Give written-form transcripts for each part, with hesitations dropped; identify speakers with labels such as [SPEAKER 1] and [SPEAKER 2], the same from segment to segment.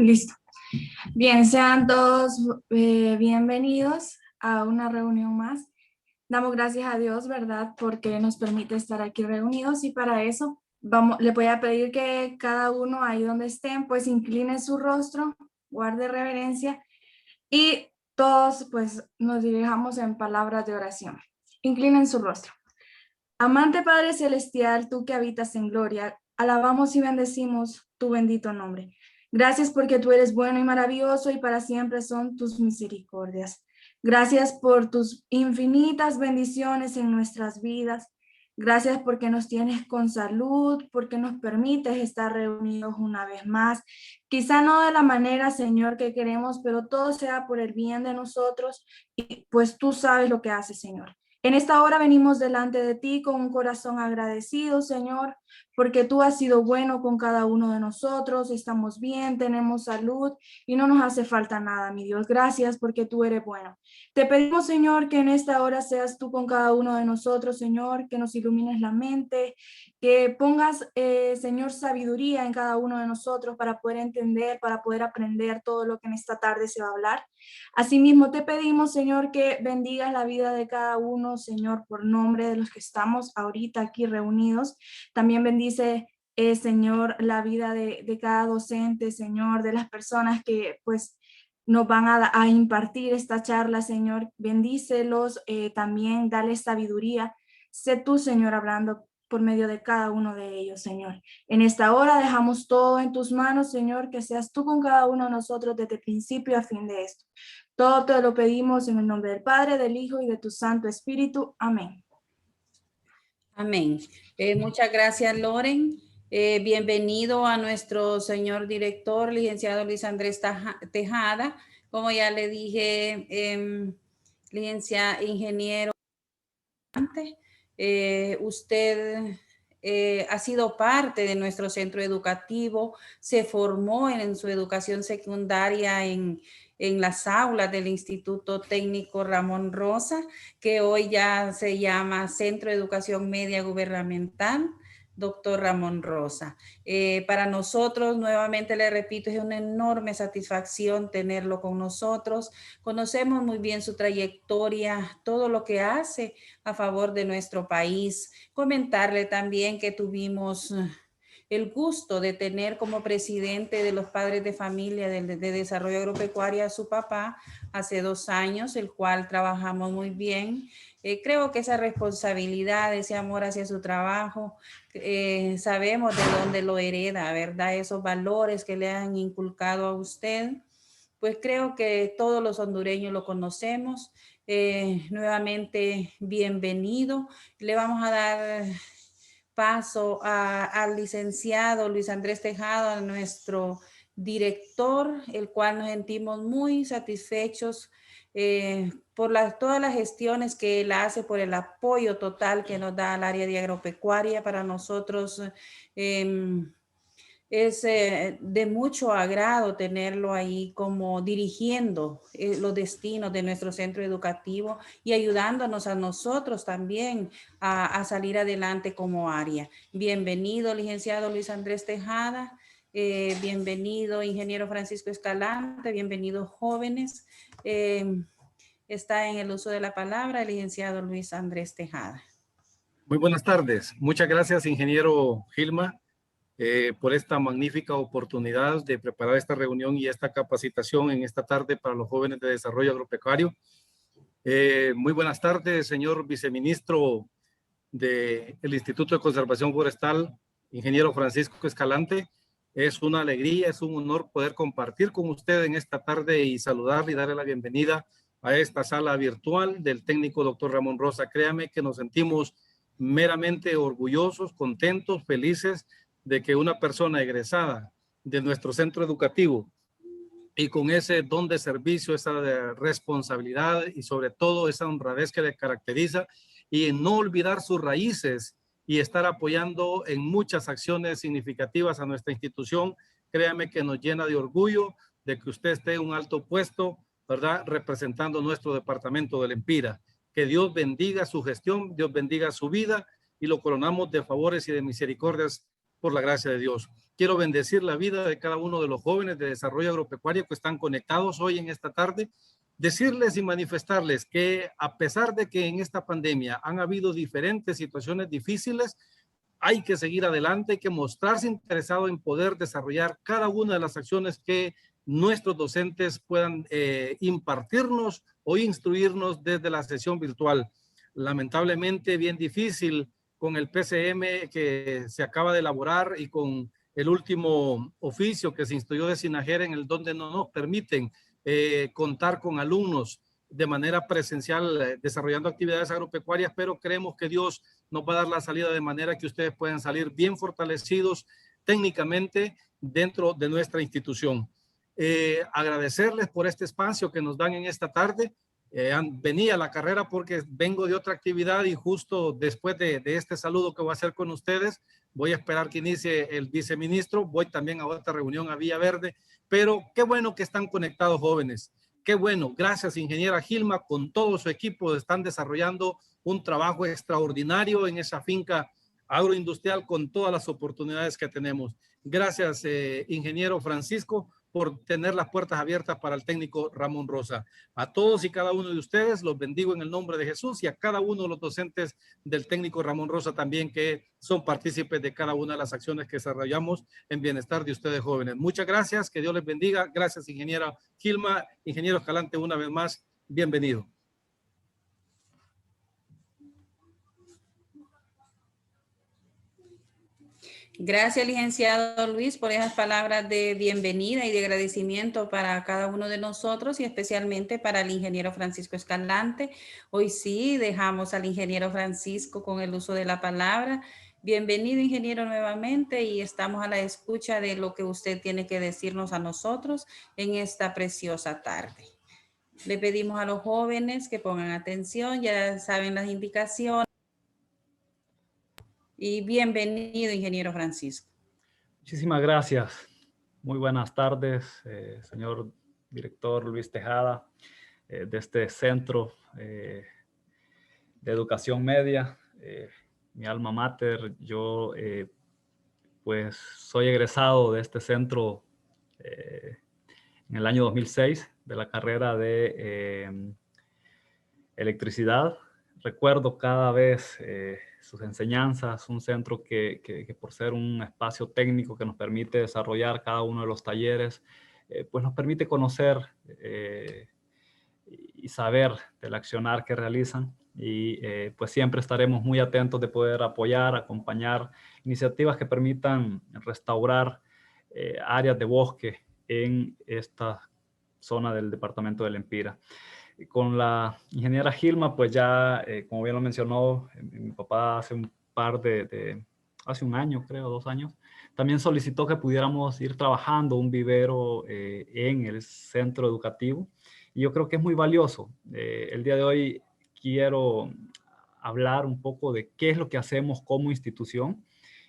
[SPEAKER 1] Listo. Bien, sean todos bienvenidos a una reunión más. Damos gracias a Dios, ¿verdad? Porque nos permite estar aquí reunidos y para eso le voy a pedir que cada uno ahí donde estén, pues incline su rostro, guarde reverencia y todos pues nos dirijamos en palabras de oración. Inclinen su rostro. Amante Padre Celestial, tú que habitas en gloria, alabamos y bendecimos tu bendito nombre. Gracias porque tú eres bueno y maravilloso y para siempre son tus misericordias. Gracias por tus infinitas bendiciones en nuestras vidas. Gracias porque nos tienes con salud, porque nos permites estar reunidos una vez más. Quizá no de la manera, Señor, que queremos, pero todo sea por el bien de nosotros y pues tú sabes lo que haces, Señor. En esta hora venimos delante de ti con un corazón agradecido, Señor, porque tú has sido bueno con cada uno de nosotros, estamos bien, tenemos salud y no nos hace falta nada, mi Dios. Gracias porque tú eres bueno. Te pedimos, Señor, que en esta hora seas tú con cada uno de nosotros, Señor, que nos ilumines la mente, que pongas, Señor, sabiduría en cada uno de nosotros para poder entender, para poder aprender todo lo que en esta tarde se va a hablar. Asimismo, te pedimos, Señor, que bendigas la vida de cada uno, Señor, por nombre de los que estamos ahorita aquí reunidos. También bendice, Señor, la vida de cada docente, Señor, de las personas que, pues, nos van a impartir esta charla, Señor. Bendícelos, también dale sabiduría. Sé tú, Señor, hablando por medio de cada uno de ellos, Señor. En esta hora dejamos todo en tus manos, Señor, que seas tú con cada uno de nosotros desde principio a fin de esto. Todo te lo pedimos en el nombre del Padre, del Hijo y de tu Santo Espíritu. Amén.
[SPEAKER 2] Amén. Muchas gracias, Loren. Bienvenido a nuestro señor director, licenciado Luis Andrés Tejada. Como ya le dije, ingeniero, usted ha sido parte de nuestro centro educativo, se formó en su educación secundaria en las aulas del Instituto Técnico Ramón Rosa, que hoy ya se llama Centro de Educación Media Gubernamental, doctor Ramón Rosa. Para nosotros, nuevamente le repito, es una enorme satisfacción tenerlo con nosotros. Conocemos muy bien su trayectoria, todo lo que hace a favor de nuestro país. Comentarle también que tuvimos el gusto de tener como presidente de los padres de familia de desarrollo agropecuario a su papá hace 2 años, el cual trabajamos muy bien. Creo que esa responsabilidad, ese amor hacia su trabajo, sabemos de dónde lo hereda, ¿verdad? Esos valores que le han inculcado a usted, pues creo que todos los hondureños lo conocemos. Nuevamente, bienvenido. Le vamos a dar paso al licenciado Luis Andrés Tejada, nuestro director, el cual nos sentimos muy satisfechos por todas las gestiones que él hace, por el apoyo total que nos da al área de agropecuaria. Para nosotros es de mucho agrado tenerlo ahí como dirigiendo los destinos de nuestro centro educativo y ayudándonos a nosotros también a salir adelante como área. Bienvenido, licenciado Luis Andrés Tejada. Bienvenido, ingeniero Francisco Escalante. Bienvenidos, jóvenes. Está en el uso de la palabra el licenciado Luis Andrés Tejada.
[SPEAKER 3] Muy buenas tardes. Muchas gracias, ingeniero Gilma, por esta magnífica oportunidad de preparar esta reunión y esta capacitación en esta tarde para los jóvenes de desarrollo agropecuario. Muy buenas tardes, señor viceministro del Instituto de Conservación Forestal, ingeniero Francisco Escalante. Es una alegría, es un honor poder compartir con usted en esta tarde y saludarle y darle la bienvenida a esta sala virtual del técnico doctor Ramón Rosa. Créame que nos sentimos meramente orgullosos, contentos, felices de que una persona egresada de nuestro centro educativo y con ese don de servicio, esa responsabilidad y sobre todo esa honradez que le caracteriza y en no olvidar sus raíces y estar apoyando en muchas acciones significativas a nuestra institución, créame que nos llena de orgullo de que usted esté en un alto puesto, ¿verdad? Representando nuestro departamento del Empira. Que Dios bendiga su gestión, Dios bendiga su vida y lo coronamos de favores y de misericordias por la gracia de Dios. Quiero bendecir la vida de cada uno de los jóvenes de desarrollo agropecuario que están conectados hoy en esta tarde. Decirles y manifestarles que a pesar de que en esta pandemia han habido diferentes situaciones difíciles, hay que seguir adelante, hay que mostrarse interesado en poder desarrollar cada una de las acciones que nuestros docentes puedan impartirnos o instruirnos desde la sesión virtual. Lamentablemente bien difícil con el PCM que se acaba de elaborar y con el último oficio que se instruyó de SINAJER en el donde no nos permiten contar con alumnos de manera presencial desarrollando actividades agropecuarias, pero creemos que Dios nos va a dar la salida de manera que ustedes puedan salir bien fortalecidos técnicamente dentro de nuestra institución. Agradecerles por este espacio que nos dan en esta tarde. Venía a la carrera porque vengo de otra actividad y justo después de este saludo que voy a hacer con ustedes, voy a esperar que inicie el viceministro. Voy también a otra reunión a Villaverde, pero qué bueno que están conectados jóvenes. Qué bueno, gracias ingeniera Gilma, con todo su equipo están desarrollando un trabajo extraordinario en esa finca agroindustrial con todas las oportunidades que tenemos. Gracias ingeniero Francisco por tener las puertas abiertas para el técnico Ramón Rosa. A todos y cada uno de ustedes los bendigo en el nombre de Jesús y a cada uno de los docentes del técnico Ramón Rosa también que son partícipes de cada una de las acciones que desarrollamos en bienestar de ustedes jóvenes. Muchas gracias, que Dios les bendiga. Gracias ingeniera Gilma, ingeniero Escalante, una vez más, bienvenido.
[SPEAKER 2] Gracias, licenciado Luis, por esas palabras de bienvenida y de agradecimiento para cada uno de nosotros y especialmente para el ingeniero Francisco Escalante. Hoy sí dejamos al ingeniero Francisco con el uso de la palabra. Bienvenido, ingeniero, nuevamente, y estamos a la escucha de lo que usted tiene que decirnos a nosotros en esta preciosa tarde. Le pedimos a los jóvenes que pongan atención, ya saben las indicaciones. Y bienvenido, ingeniero Francisco.
[SPEAKER 4] Muchísimas gracias. Muy buenas tardes, señor director Luis Tejada, de este Centro de Educación Media, mi alma mater. Yo pues soy egresado de este centro en el año 2006 de la carrera de electricidad. Recuerdo cada vez sus enseñanzas, un centro que por ser un espacio técnico que nos permite desarrollar cada uno de los talleres, pues nos permite conocer y saber del accionar que realizan. Y pues siempre estaremos muy atentos de poder apoyar, acompañar iniciativas que permitan restaurar áreas de bosque en esta zona del departamento del Empira. Con la ingeniera Gilma, pues ya, como bien lo mencionó, mi papá hace hace un año, creo, 2 años, también solicitó que pudiéramos ir trabajando un vivero en el centro educativo. Y yo creo que es muy valioso. El día de hoy quiero hablar un poco de qué es lo que hacemos como institución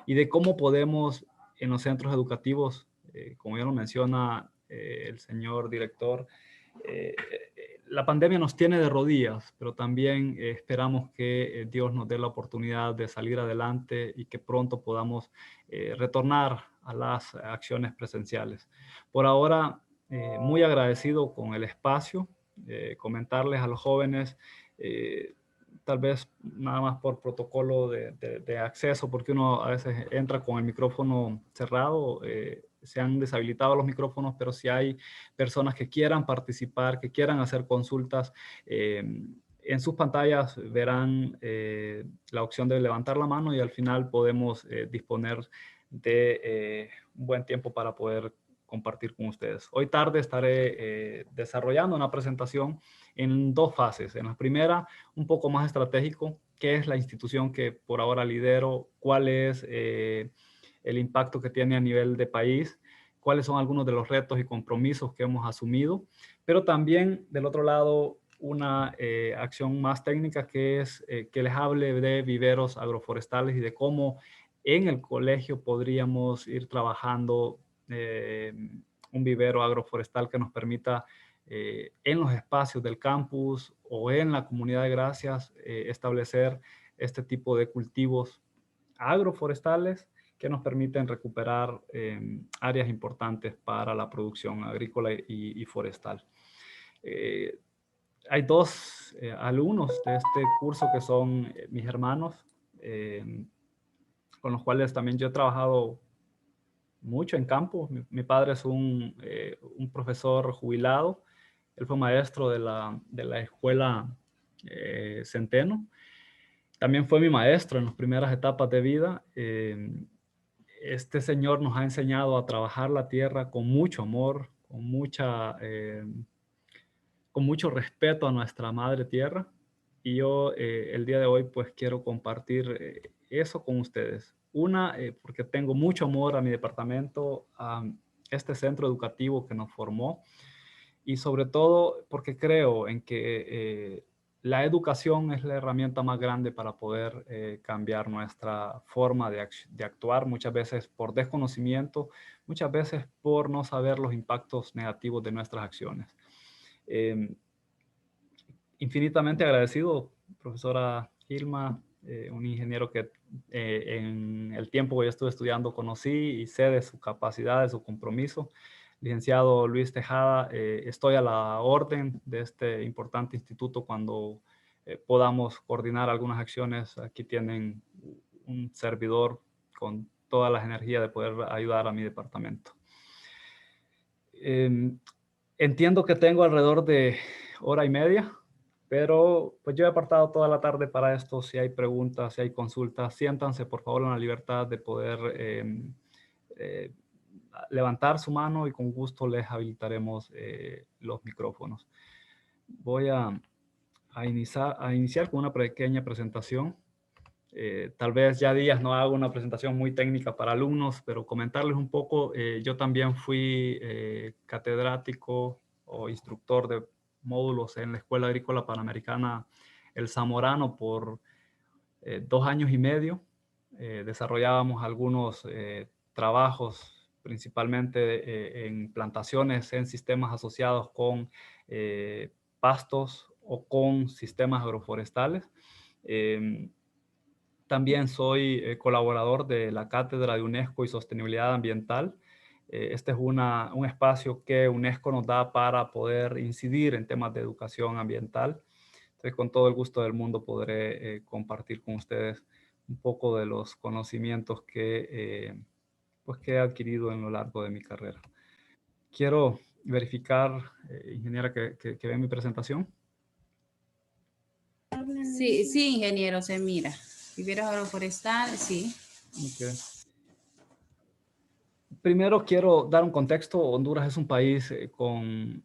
[SPEAKER 4] y de cómo podemos en los centros educativos, como ya lo menciona el señor director, la pandemia nos tiene de rodillas, pero también esperamos que Dios nos dé la oportunidad de salir adelante y que pronto podamos retornar a las acciones presenciales. Por ahora, muy agradecido con el espacio, comentarles a los jóvenes, tal vez nada más por protocolo de acceso, porque uno a veces entra con el micrófono cerrado, se han deshabilitado los micrófonos, pero si hay personas que quieran participar, que quieran hacer consultas, en sus pantallas verán la opción de levantar la mano y al final podemos disponer de un buen tiempo para poder compartir con ustedes. Hoy tarde estaré desarrollando una presentación en 2 fases. En la primera, un poco más estratégico, qué es la institución que por ahora lidero, cuál es el impacto que tiene a nivel de país, cuáles son algunos de los retos y compromisos que hemos asumido, pero también del otro lado una acción más técnica que es que les hable de viveros agroforestales y de cómo en el colegio podríamos ir trabajando un vivero agroforestal que nos permita en los espacios del campus o en la comunidad de Gracias establecer este tipo de cultivos agroforestales que nos permiten recuperar áreas importantes para la producción agrícola y forestal. Hay dos alumnos de este curso que son mis hermanos, con los cuales también yo he trabajado mucho en campo. Mi padre es un profesor jubilado. Él fue maestro de la escuela Centeno. También fue mi maestro en las primeras etapas de vida. Este señor nos ha enseñado a trabajar la tierra con mucho amor, con mucho respeto a nuestra madre tierra. Y yo el día de hoy pues quiero compartir eso con ustedes. Una, porque tengo mucho amor a mi departamento, a este centro educativo que nos formó, y sobre todo porque creo en que la educación es la herramienta más grande para poder cambiar nuestra forma de actuar, muchas veces por desconocimiento, muchas veces por no saber los impactos negativos de nuestras acciones. Infinitamente agradecido, profesora Gilma, un ingeniero que en el tiempo que yo estuve estudiando conocí y sé de su capacidad, de su compromiso. Licenciado Luis Tejada, estoy a la orden de este importante instituto cuando podamos coordinar algunas acciones. Aquí tienen un servidor con todas las energías de poder ayudar a mi departamento. Entiendo que tengo alrededor de hora y media, pero pues yo he apartado toda la tarde para esto. Si hay preguntas, si hay consultas, siéntanse por favor en la libertad de poder levantar su mano y con gusto les habilitaremos los micrófonos. Voy a iniciar con una pequeña presentación. Tal vez ya días no hago una presentación muy técnica para alumnos, pero comentarles un poco. Yo también fui catedrático o instructor de módulos en la Escuela Agrícola Panamericana El Zamorano por 2 años y medio. Desarrollábamos algunos trabajos principalmente en plantaciones, en sistemas asociados con pastos o con sistemas agroforestales. También soy colaborador de la Cátedra de UNESCO y Sostenibilidad Ambiental. Este es un espacio que UNESCO nos da para poder incidir en temas de educación ambiental. Entonces, con todo el gusto del mundo podré compartir con ustedes un poco de los conocimientos pues que he adquirido en lo largo de mi carrera. Quiero verificar, ingeniera, que ve mi presentación.
[SPEAKER 2] Sí, sí, ingeniero, se mira. Viveros agroforestales, sí.
[SPEAKER 4] Okay. Primero quiero dar un contexto. Honduras es un país con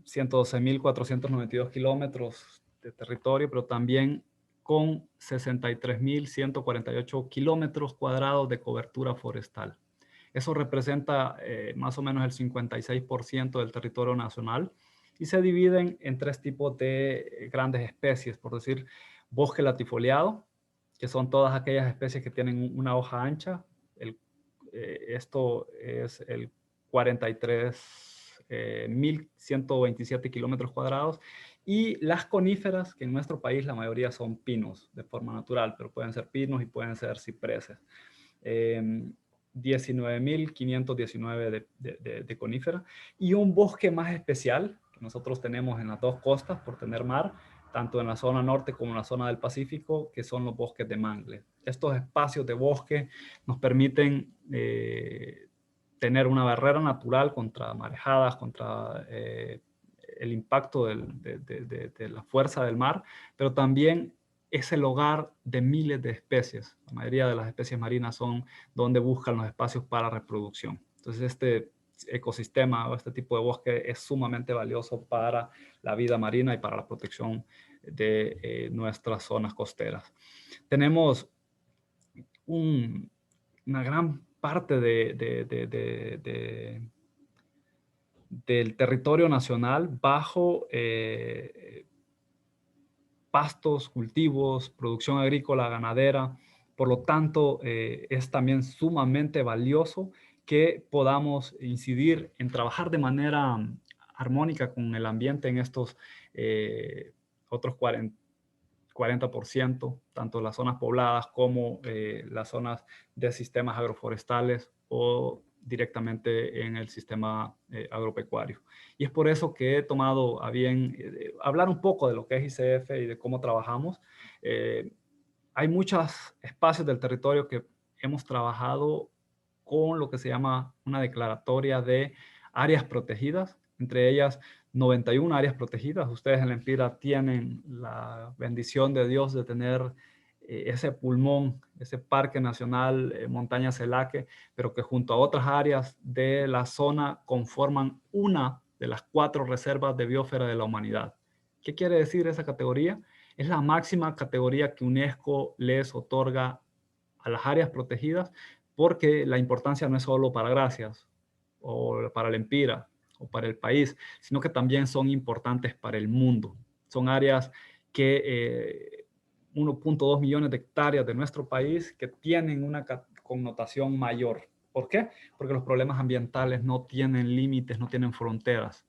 [SPEAKER 4] 112.492 kilómetros de territorio, pero también con 63.148 kilómetros cuadrados de cobertura forestal. Eso representa más o menos el 56% del territorio nacional y se dividen en 3 tipos de grandes especies, por decir, bosque latifoliado, que son todas aquellas especies que tienen una hoja ancha. Esto es el 43.127 kilómetros cuadrados, y las coníferas, que en nuestro país la mayoría son pinos de forma natural, pero pueden ser pinos y pueden ser cipreses. 19.519 de conífera, y un bosque más especial que nosotros tenemos en las 2 costas por tener mar, tanto en la zona norte como en la zona del Pacífico, que son los bosques de mangle. Estos espacios de bosque nos permiten tener una barrera natural contra marejadas, contra el impacto de la fuerza del mar, pero también es el hogar de miles de especies. La mayoría de las especies marinas son donde buscan los espacios para reproducción. Entonces, este ecosistema o este tipo de bosque es sumamente valioso para la vida marina y para la protección de nuestras zonas costeras. Tenemos una gran parte del territorio nacional bajo pastos, cultivos, producción agrícola, ganadera. Por lo tanto, es también sumamente valioso que podamos incidir en trabajar de manera armónica con el ambiente en estos otros 40%, tanto las zonas pobladas como las zonas de sistemas agroforestales o directamente en el sistema agropecuario. Y es por eso que he tomado a bien hablar un poco de lo que es ICF y de cómo trabajamos. Hay muchos espacios del territorio que hemos trabajado con lo que se llama una declaratoria de áreas protegidas, entre ellas 91 áreas protegidas. Ustedes en la Empira tienen la bendición de Dios de tener ese pulmón, ese Parque Nacional Montaña Celaque, pero que junto a otras áreas de la zona conforman una de las 4 reservas de biosfera de la humanidad. ¿Qué quiere decir esa categoría? Es la máxima categoría que UNESCO les otorga a las áreas protegidas, porque la importancia no es solo para Gracias o para el Empira o para el país, sino que también son importantes para el mundo. Son áreas que 1.2 millones de hectáreas de nuestro país que tienen una connotación mayor. ¿Por qué? Porque los problemas ambientales no tienen límites, no tienen fronteras.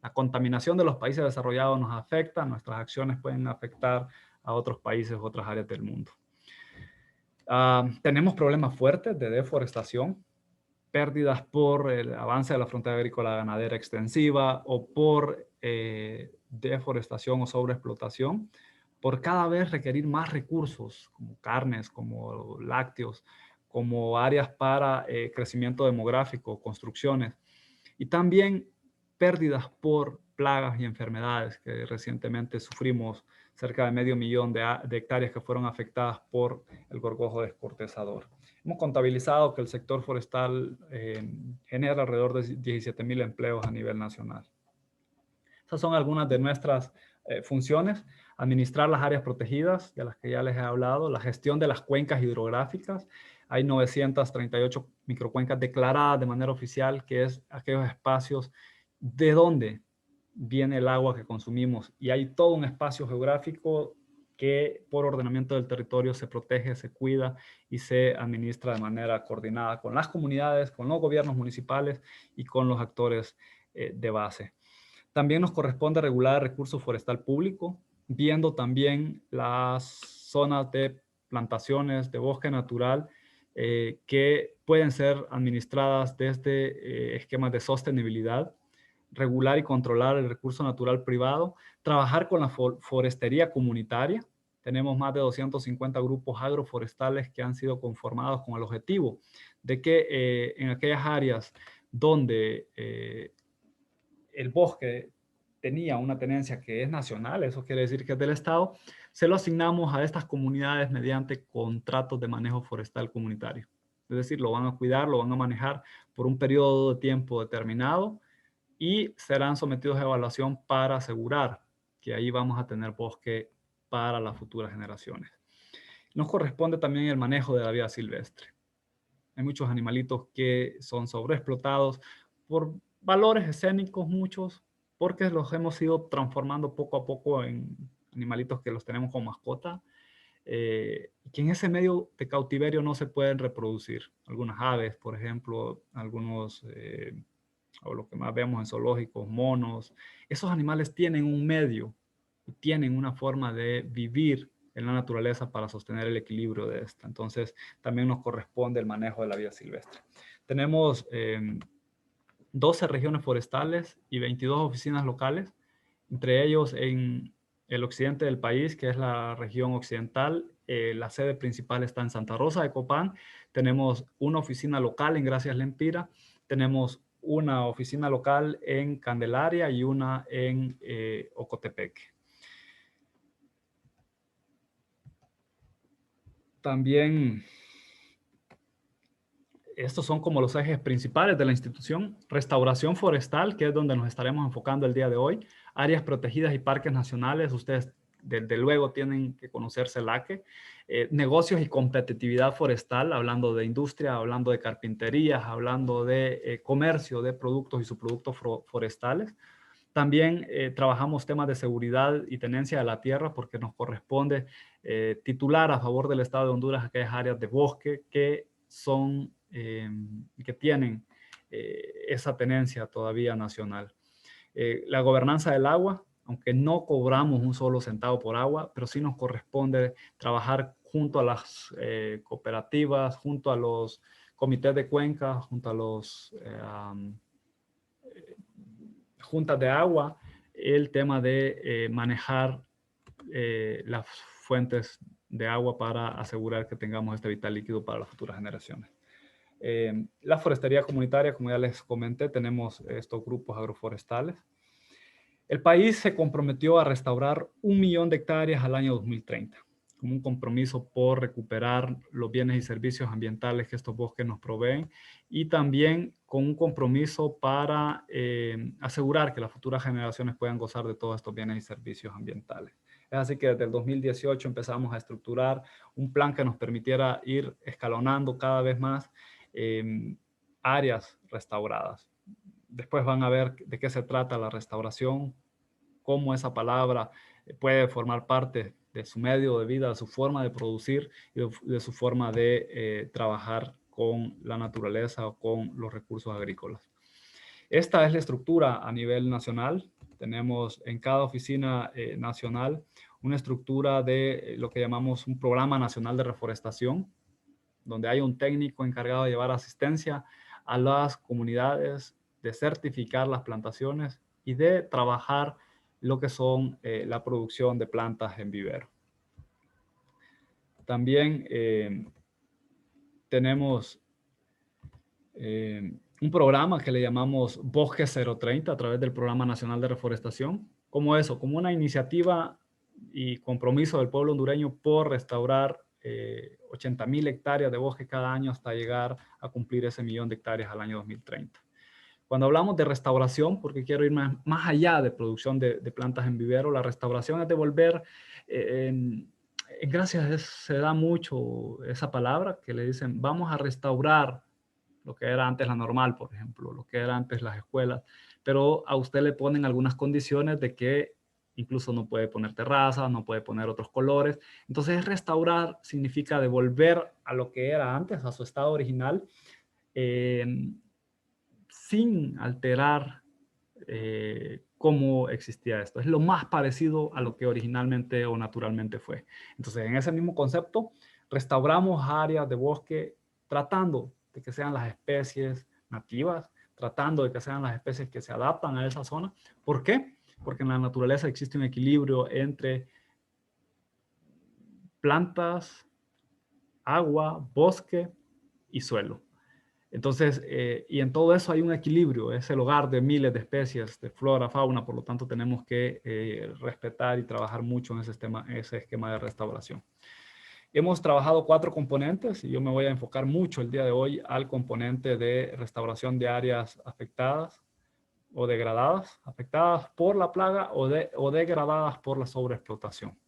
[SPEAKER 4] La contaminación de los países desarrollados nos afecta, nuestras acciones pueden afectar a otros países, otras áreas del mundo. Tenemos problemas fuertes de deforestación, pérdidas por el avance de la frontera agrícola ganadera extensiva o por deforestación o sobreexplotación, por cada vez requerir más recursos como carnes, como lácteos, como áreas para crecimiento demográfico, construcciones, y también pérdidas por plagas y enfermedades que recientemente sufrimos, cerca de 500.000 de hectáreas que fueron afectadas por el gorgojo descortezador. Hemos contabilizado que el sector forestal genera alrededor de 17.000 empleos a nivel nacional. Esas son algunas de nuestras funciones: administrar las áreas protegidas, de las que ya les he hablado, la gestión de las cuencas hidrográficas. Hay 938 microcuencas declaradas de manera oficial, que es aquellos espacios de donde viene el agua que consumimos. Y hay todo un espacio geográfico que por ordenamiento del territorio se protege, se cuida y se administra de manera coordinada con las comunidades, con los gobiernos municipales y con los actores de base. También nos corresponde regular el recurso forestal público, viendo también las zonas de plantaciones de bosque natural que pueden ser administradas desde esquemas de sostenibilidad, regular y controlar el recurso natural privado, trabajar con la forestería comunitaria. Tenemos más de 250 grupos agroforestales que han sido conformados con el objetivo de que en aquellas áreas donde el bosque tenía una tenencia que es nacional, eso quiere decir que es del Estado, se lo asignamos a estas comunidades mediante contratos de manejo forestal comunitario. Es decir, lo van a cuidar, lo van a manejar por un periodo de tiempo determinado y serán sometidos a evaluación para asegurar que ahí vamos a tener bosque para las futuras generaciones. Nos corresponde también el manejo de la vida silvestre. Hay muchos animalitos que son sobreexplotados por valores escénicos, muchos, porque los hemos ido transformando poco a poco en animalitos que los tenemos como mascota, que en ese medio de cautiverio no se pueden reproducir. Algunas aves, por ejemplo, algunos, o lo que más vemos en zoológicos, monos. Esos animales tienen un medio y tienen una forma de vivir en la naturaleza para sostener el equilibrio de esta. Entonces, también nos corresponde el manejo de la vida silvestre. Tenemos 12 regiones forestales y 22 oficinas locales, entre ellos en el occidente del país, que es la región occidental. La sede principal está en Santa Rosa de Copán. Tenemos una oficina local en Gracias Lempira. Tenemos una oficina local en Candelaria y una en Ocotepeque. También estos son como los ejes principales de la institución: restauración forestal, que es donde nos estaremos enfocando el día de hoy; áreas protegidas y parques nacionales, ustedes desde luego tienen que conocer CELACE; negocios y competitividad forestal, hablando de industria, hablando de carpinterías, hablando de comercio de productos y subproductos forestales. También trabajamos temas de seguridad y tenencia de la tierra, porque nos corresponde titular a favor del Estado de Honduras aquellas áreas de bosque que son, que tienen esa tenencia todavía nacional. La gobernanza del agua, aunque no cobramos un solo centavo por agua, pero sí nos corresponde trabajar junto a las cooperativas, junto a los comités de cuenca, junto a los juntas de agua, el tema de manejar las fuentes de agua para asegurar que tengamos este vital líquido para las futuras generaciones. La forestería comunitaria, como ya les comenté, tenemos estos grupos agroforestales. El país se comprometió a restaurar 1 millón de hectáreas al año 2030, como un compromiso por recuperar los bienes y servicios ambientales que estos bosques nos proveen y también con un compromiso para asegurar que las futuras generaciones puedan gozar de todos estos bienes y servicios ambientales. Es así que desde el 2018 empezamos a estructurar un plan que nos permitiera ir escalonando cada vez más áreas restauradas. Después van a ver de qué se trata la restauración, cómo esa palabra puede formar parte de su medio de vida, de su forma de producir y de su forma de trabajar con la naturaleza o con los recursos agrícolas. Esta es la estructura a nivel nacional. Tenemos en cada oficina nacional una estructura de lo que llamamos un programa nacional de reforestación, donde hay un técnico encargado de llevar asistencia a las comunidades, de certificar las plantaciones y de trabajar lo que son la producción de plantas en vivero. También tenemos un programa que le llamamos Bosque 030 a través del Programa Nacional de Reforestación. Como eso, como una iniciativa y compromiso del pueblo hondureño por restaurar 80,000 hectáreas de bosque cada año hasta llegar a cumplir ese 1 millón de hectáreas al año 2030. Cuando hablamos de restauración, porque quiero ir más allá de producción de plantas en vivero, la restauración es devolver, en gracias se da mucho esa palabra que le dicen, vamos a restaurar lo que era antes la normal, por ejemplo, lo que era antes las escuelas, pero a usted le ponen algunas condiciones de que incluso no puede poner terrazas, no puede poner otros colores. Entonces, restaurar significa devolver a lo que era antes, a su estado original, sin alterar cómo existía esto. Es lo más parecido a lo que originalmente o naturalmente fue. Entonces, en ese mismo concepto, restauramos áreas de bosque tratando de que sean las especies nativas, tratando de que sean las especies que se adaptan a esa zona. ¿Por qué? Porque en la naturaleza existe un equilibrio entre plantas, agua, bosque y suelo. Entonces, y en todo eso hay un equilibrio, es el hogar de miles de especies de flora, fauna, por lo tanto tenemos que respetar y trabajar mucho en ese esquema de restauración. Hemos trabajado 4 componentes y yo me voy a enfocar mucho el día de hoy al componente de restauración de áreas afectadas o degradadas, afectadas por la plaga o degradadas por la sobreexplotación.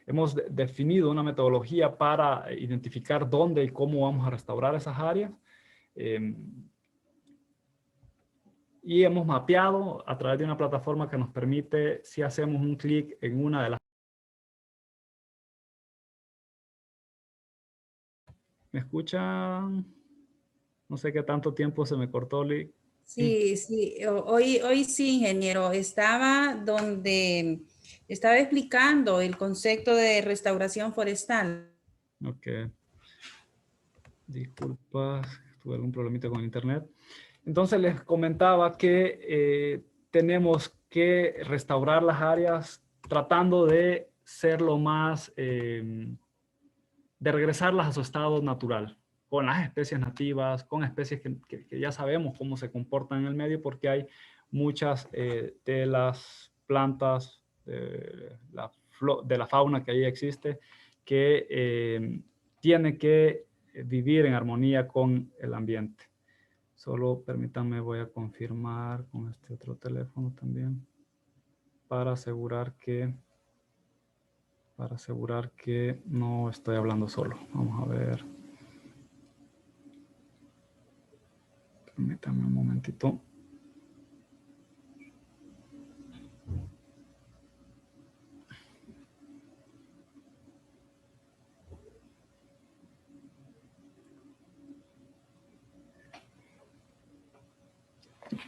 [SPEAKER 4] Hemos definido una metodología para identificar dónde y cómo vamos a restaurar esas áreas. Y hemos mapeado a través de una plataforma que nos permite, si hacemos un clic en una de las... ¿Me escuchan? No sé qué tanto tiempo se me cortó, Lee.
[SPEAKER 2] Sí, sí, hoy sí, ingeniero, estaba donde estaba explicando el concepto de restauración forestal.
[SPEAKER 4] Ok. Disculpas, tuve algún problemita con internet. Entonces les comentaba que tenemos que restaurar las áreas tratando de ser lo más, de regresarlas a su estado natural, con las especies nativas, con especies que ya sabemos cómo se comportan en el medio, porque hay muchas de las plantas, de la fauna que ahí existe, que tiene que vivir en armonía con el ambiente. Solo permítanme, voy a confirmar con este otro teléfono también para asegurar que no estoy hablando solo. Vamos a ver. Permítanme un momentito.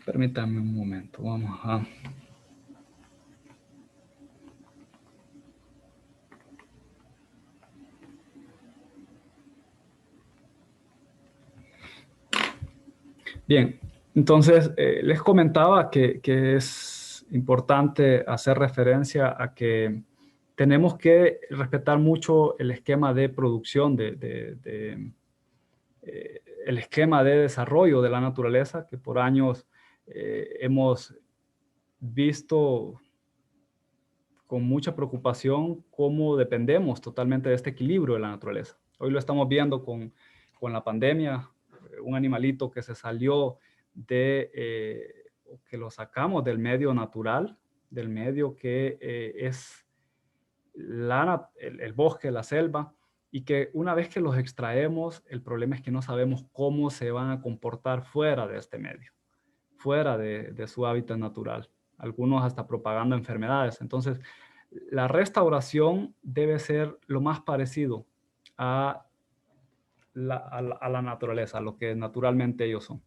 [SPEAKER 4] Permítanme un momento. Vamos a... Bien, entonces les comentaba que es importante hacer referencia a que tenemos que respetar mucho el esquema de producción, el esquema de desarrollo de la naturaleza, que por años hemos visto con mucha preocupación cómo dependemos totalmente de este equilibrio de la naturaleza. Hoy lo estamos viendo con la pandemia, un animalito que se salió que lo sacamos del medio natural, del medio que es el bosque, la selva, y que una vez que los extraemos, el problema es que no sabemos cómo se van a comportar fuera de este medio, fuera de su hábitat natural. Algunos hasta propagando enfermedades. Entonces, la restauración debe ser lo más parecido a la naturaleza, a lo que naturalmente ellos son.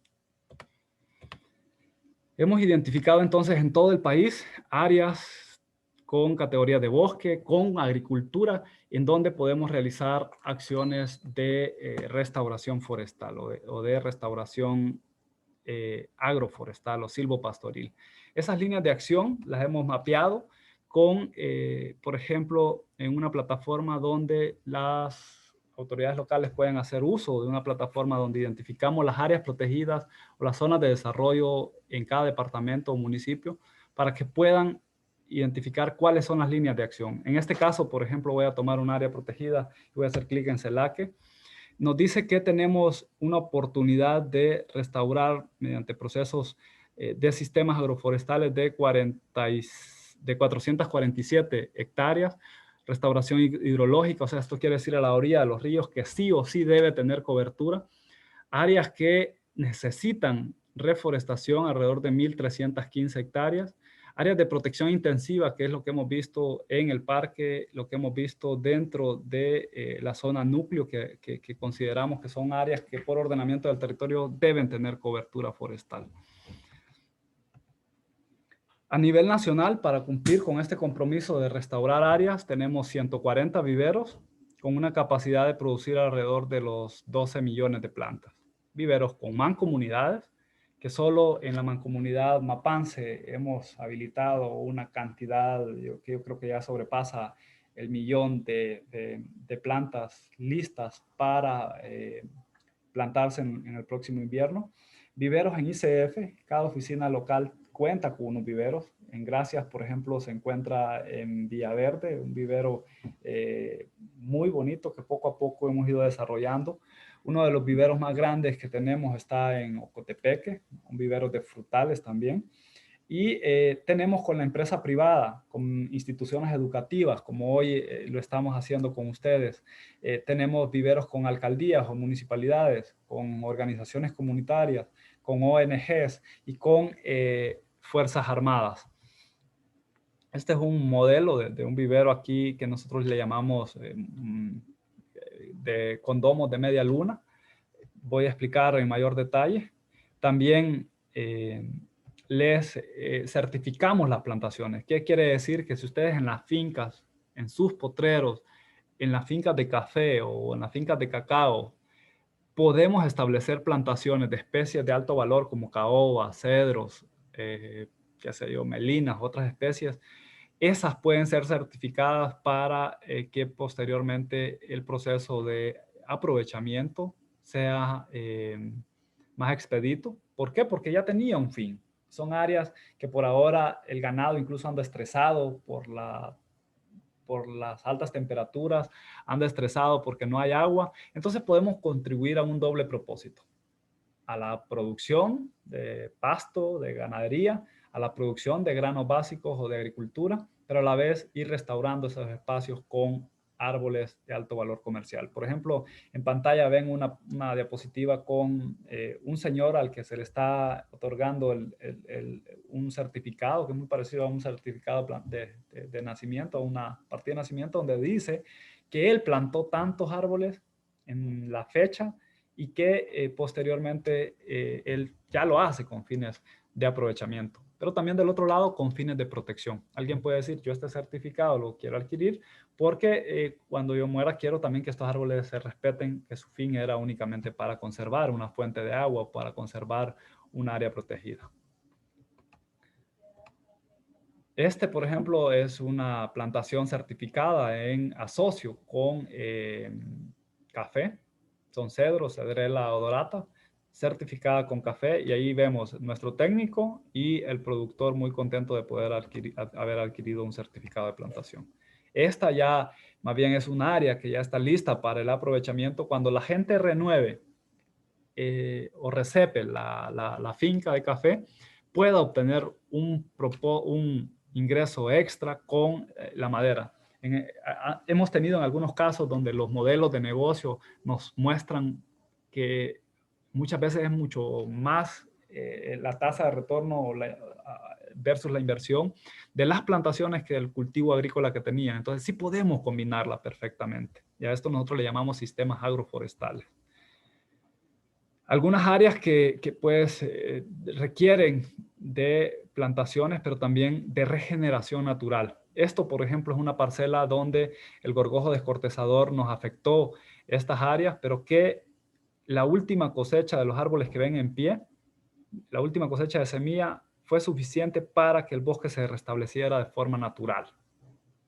[SPEAKER 4] Hemos identificado entonces en todo el país áreas con categorías de bosque, con agricultura, en donde podemos realizar acciones de restauración forestal o de restauración agroforestal o silvopastoril. Esas líneas de acción las hemos mapeado con, por ejemplo, en una plataforma donde las autoridades locales pueden hacer uso de una plataforma donde identificamos las áreas protegidas o las zonas de desarrollo en cada departamento o municipio para que puedan identificar cuáles son las líneas de acción. En este caso, por ejemplo, voy a tomar un área protegida y voy a hacer clic en CELACE. Nos dice que tenemos una oportunidad de restaurar mediante procesos de sistemas agroforestales de 447 hectáreas, restauración hidrológica, o sea, esto quiere decir a la orilla de los ríos que sí o sí debe tener cobertura, áreas que necesitan reforestación, alrededor de 1.315 hectáreas, áreas de protección intensiva, que es lo que hemos visto en el parque, lo que hemos visto dentro de la zona núcleo, que consideramos que son áreas que por ordenamiento del territorio deben tener cobertura forestal. A nivel nacional, para cumplir con este compromiso de restaurar áreas, tenemos 140 viveros con una capacidad de producir alrededor de los 12 millones de plantas. Viveros con mancomunidades, que solo en la mancomunidad Mapance hemos habilitado una cantidad que yo creo que ya sobrepasa el 1.000.000 de plantas listas para plantarse en el próximo invierno. Viveros en ICF, cada oficina local cuenta con unos viveros. En Gracias, por ejemplo, se encuentra en Villaverde, un vivero muy bonito que poco a poco hemos ido desarrollando. Uno de los viveros más grandes que tenemos está en Ocotepeque, un vivero de frutales también. Y tenemos con la empresa privada, con instituciones educativas, como hoy lo estamos haciendo con ustedes. Tenemos viveros con alcaldías o municipalidades, con organizaciones comunitarias, con ONGs y con Fuerzas Armadas. Este es un modelo de un vivero aquí que nosotros le llamamos de condomos de media luna. Voy a explicar en mayor detalle. También les certificamos las plantaciones. ¿Qué quiere decir? Que si ustedes en las fincas, en sus potreros, en las fincas de café o en las fincas de cacao, podemos establecer plantaciones de especies de alto valor como caoba, cedros, qué sé yo, melinas, otras especies, esas pueden ser certificadas para que posteriormente el proceso de aprovechamiento sea más expedito. ¿Por qué? Porque ya tenía un fin. Son áreas que por ahora el ganado incluso anda estresado por las altas temperaturas, anda estresado porque no hay agua. Entonces podemos contribuir a un doble propósito: a la producción de pasto, de ganadería, a la producción de granos básicos o de agricultura, pero a la vez ir restaurando esos espacios con árboles de alto valor comercial. Por ejemplo, en pantalla ven una diapositiva con un señor al que se le está otorgando un certificado que es muy parecido a un certificado de nacimiento, una partida de nacimiento, donde dice que él plantó tantos árboles en la fecha y que posteriormente él ya lo hace con fines de aprovechamiento. pero también del otro lado con fines de protección. Alguien puede decir, yo este certificado lo quiero adquirir porque cuando yo muera quiero también que estos árboles se respeten, que su fin era únicamente para conservar una fuente de agua o para conservar un área protegida. Este, por ejemplo, es una plantación certificada en asocio con café. Son cedros, cedrela odorata, certificada con café. Y ahí vemos nuestro técnico y el productor muy contento de poder haber adquirido un certificado de plantación. Esta ya más bien es un área que ya está lista para el aprovechamiento. Cuando la gente renueve o recepe la finca de café, pueda obtener un ingreso extra con la madera. Hemos tenido en algunos casos donde los modelos de negocio nos muestran que muchas veces es mucho más la tasa de retorno versus la inversión de las plantaciones que del cultivo agrícola que tenían. Entonces sí podemos combinarla perfectamente. Y a esto nosotros le llamamos sistemas agroforestales. Algunas áreas que pues requieren de plantaciones, pero también de regeneración natural. Esto, por ejemplo, es una parcela donde el gorgojo descortezador nos afectó estas áreas, pero que la última cosecha de los árboles que ven en pie, la última cosecha de semilla, fue suficiente para que el bosque se restableciera de forma natural.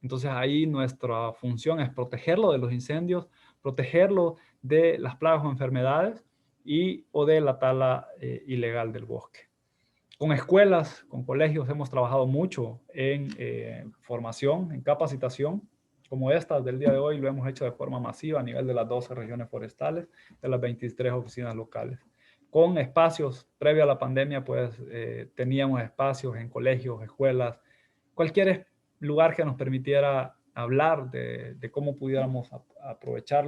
[SPEAKER 4] Entonces ahí nuestra función es protegerlo de los incendios, protegerlo de las plagas o enfermedades, o de la tala ilegal del bosque. Con escuelas, con colegios hemos trabajado mucho en formación, en capacitación, como esta del día de hoy lo hemos hecho de forma masiva a nivel de las 12 regiones forestales, de las 23 oficinas locales. Con espacios, previo a la pandemia, pues teníamos espacios en colegios, escuelas, cualquier lugar que nos permitiera hablar de cómo pudiéramos aprovechar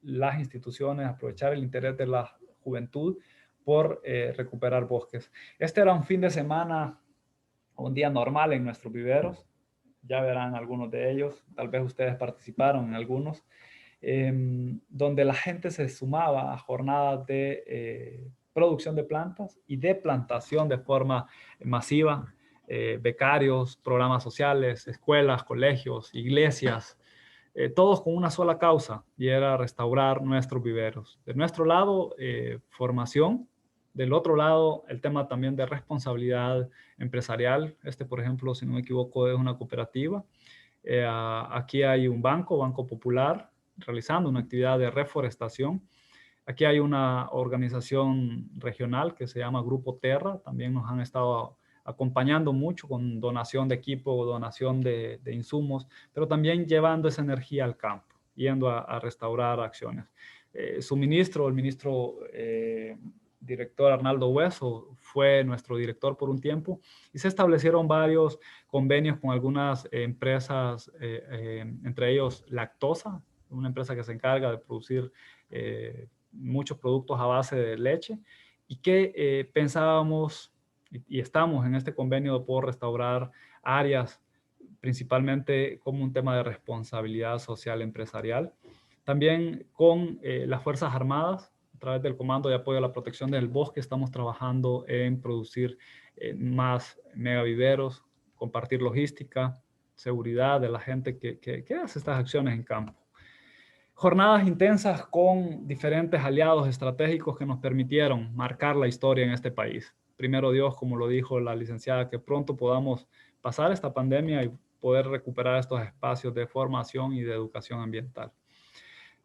[SPEAKER 4] las instituciones, aprovechar el interés de la juventud por recuperar bosques. Este era un fin de semana, un día normal en nuestros viveros. Ya verán algunos de ellos, tal vez ustedes participaron en algunos, donde la gente se sumaba a jornadas de producción de plantas y de plantación de forma masiva. Becarios, programas sociales, escuelas, colegios, iglesias, todos con una sola causa, y era restaurar nuestros viveros. De nuestro lado, formación. Del otro lado, el tema también de responsabilidad empresarial. Este, por ejemplo, si no me equivoco, es una cooperativa. Aquí hay un Banco Popular, realizando una actividad de reforestación. Aquí hay una organización regional que se llama Grupo Terra. También nos han estado acompañando mucho con donación de equipo, donación de insumos, pero también llevando esa energía al campo, yendo a restaurar acciones. El ministro director Arnaldo Hueso fue nuestro director por un tiempo, y se establecieron varios convenios con algunas empresas, entre ellos Lactosa, una empresa que se encarga de producir muchos productos a base de leche, y que pensábamos y estamos en este convenio de poder restaurar áreas principalmente como un tema de responsabilidad social empresarial. También con las Fuerzas Armadas, a través del Comando de Apoyo a la Protección del Bosque, estamos trabajando en producir más megaviveros, compartir logística, seguridad de la gente que hace estas acciones en campo. Jornadas intensas con diferentes aliados estratégicos que nos permitieron marcar la historia en este país. Primero Dios, como lo dijo la licenciada, que pronto podamos pasar esta pandemia y poder recuperar estos espacios de formación y de educación ambiental.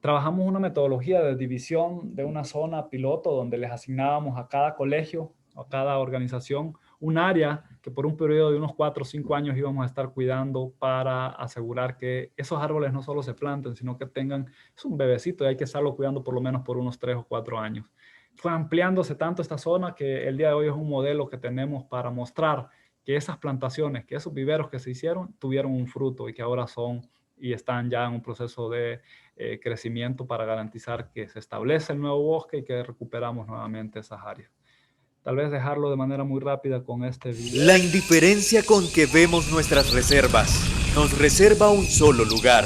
[SPEAKER 4] Trabajamos una metodología de división de una zona piloto donde les asignábamos a cada colegio, a cada organización, un área que por un periodo de unos 4 o 5 años íbamos a estar cuidando para asegurar que esos árboles no solo se planten, sino que tengan, es un bebecito y hay que estarlo cuidando por lo menos por unos 3 o 4 años. Fue ampliándose tanto esta zona que el día de hoy es un modelo que tenemos para mostrar que esas plantaciones, que esos viveros que se hicieron, tuvieron un fruto y que ahora son y están ya en un proceso de crecimiento para garantizar que se establece el nuevo bosque y que recuperamos nuevamente esas áreas. Tal vez dejarlo de manera muy rápida con este video.
[SPEAKER 5] La indiferencia con que vemos nuestras reservas nos reserva un solo lugar.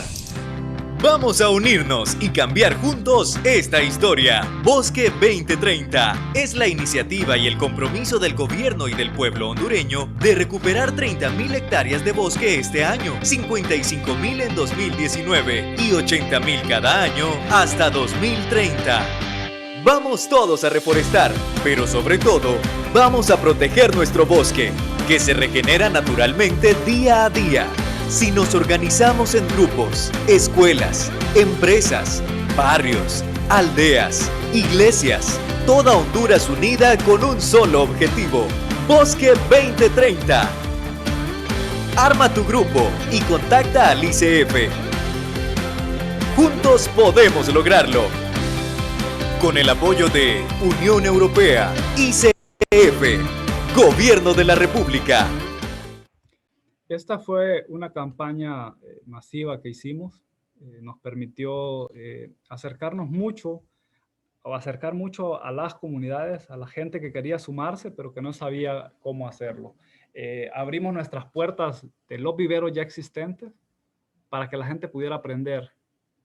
[SPEAKER 5] Vamos a unirnos y cambiar juntos esta historia. Bosque 2030 es la iniciativa y el compromiso del gobierno y del pueblo hondureño de recuperar 30.000 hectáreas de bosque este año, 55.000 en 2019 y 80.000 cada año hasta 2030. Vamos todos a reforestar, pero sobre todo, vamos a proteger nuestro bosque, que se regenera naturalmente día a día. Si nos organizamos en grupos, escuelas, empresas, barrios, aldeas, iglesias, toda Honduras unida con un solo objetivo, Bosque 2030. Arma tu grupo y contacta al ICF. Juntos podemos lograrlo. Con el apoyo de Unión Europea, ICF, Gobierno de la República.
[SPEAKER 4] Esta fue una campaña masiva que hicimos. Nos permitió acercar mucho a las comunidades, a la gente que quería sumarse, pero que no sabía cómo hacerlo. Abrimos nuestras puertas de los viveros ya existentes para que la gente pudiera aprender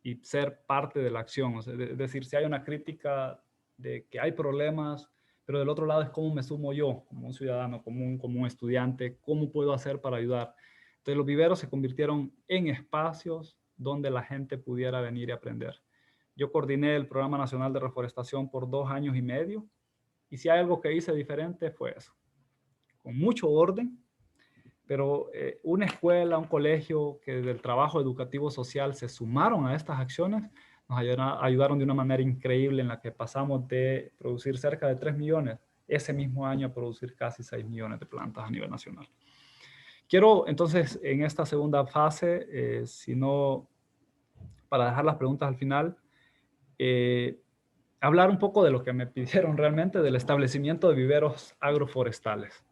[SPEAKER 4] y ser parte de la acción. O sea, es decir, si hay una crítica de que hay problemas, pero del otro lado es cómo me sumo yo, como un ciudadano, como un estudiante, cómo puedo hacer para ayudar. Entonces los viveros se convirtieron en espacios donde la gente pudiera venir y aprender. Yo coordiné el Programa Nacional de Reforestación por 2 años y medio, y si hay algo que hice diferente fue eso. Con mucho orden, pero una escuela, un colegio que desde el trabajo educativo social se sumaron a estas acciones, nos ayudaron de una manera increíble en la que pasamos de producir cerca de 3 millones ese mismo año a producir casi 6 millones de plantas a nivel nacional. Quiero entonces en esta segunda fase, para dejar las preguntas al final, hablar un poco de lo que me pidieron realmente, del establecimiento de viveros agroforestales.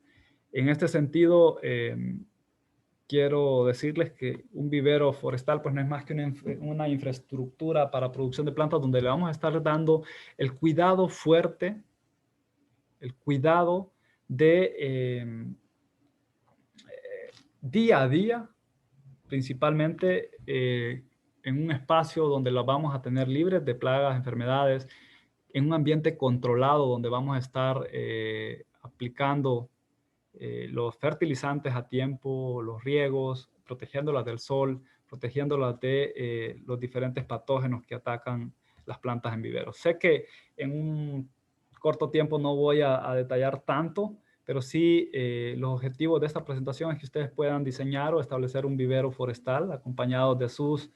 [SPEAKER 4] En este sentido, quiero decirles que un vivero forestal pues no es más que una infraestructura para producción de plantas donde le vamos a estar dando el cuidado fuerte, el cuidado de día a día, principalmente en un espacio donde los vamos a tener libres de plagas, enfermedades, en un ambiente controlado donde vamos a estar aplicando los fertilizantes a tiempo, los riegos, protegiéndolas del sol, protegiéndolas de los diferentes patógenos que atacan las plantas en viveros. Sé que en un corto tiempo no voy a detallar tanto, pero sí los objetivos de esta presentación es que ustedes puedan diseñar o establecer un vivero forestal acompañados de sus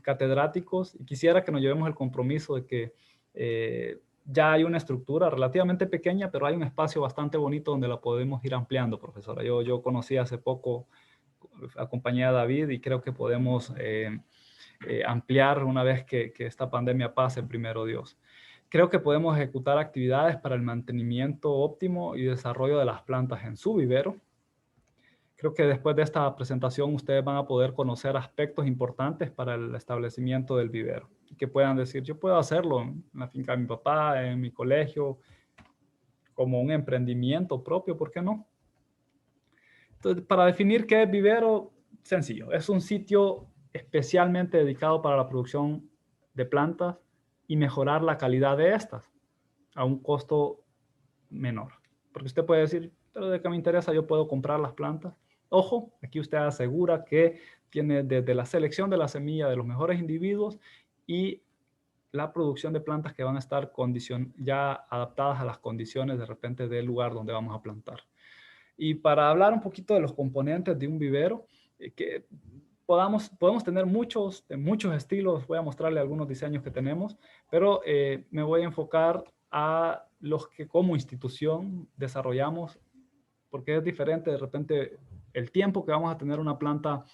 [SPEAKER 4] catedráticos. Y quisiera que nos llevemos el compromiso de que ya hay una estructura relativamente pequeña, pero hay un espacio bastante bonito donde la podemos ir ampliando, profesora. Yo conocí hace poco, acompañé a David, y creo que podemos ampliar una vez que esta pandemia pase, primero Dios. Creo que podemos ejecutar actividades para el mantenimiento óptimo y desarrollo de las plantas en su vivero. Creo que después de esta presentación ustedes van a poder conocer aspectos importantes para el establecimiento del vivero. Y que puedan decir, yo puedo hacerlo en la finca de mi papá, en mi colegio, como un emprendimiento propio, ¿por qué no? Entonces, para definir qué es vivero, sencillo. Es un sitio especialmente dedicado para la producción de plantas y mejorar la calidad de estas a un costo menor. Porque usted puede decir, pero de qué me interesa, yo puedo comprar las plantas. Ojo, aquí usted asegura que tiene desde la selección de la semilla de los mejores individuos y la producción de plantas que van a estar ya adaptadas a las condiciones de repente del lugar donde vamos a plantar. Y para hablar un poquito de los componentes de un vivero, que podemos tener muchos estilos, voy a mostrarle algunos diseños que tenemos, pero me voy a enfocar a los que como institución desarrollamos, porque es diferente de repente el tiempo que vamos a tener una planta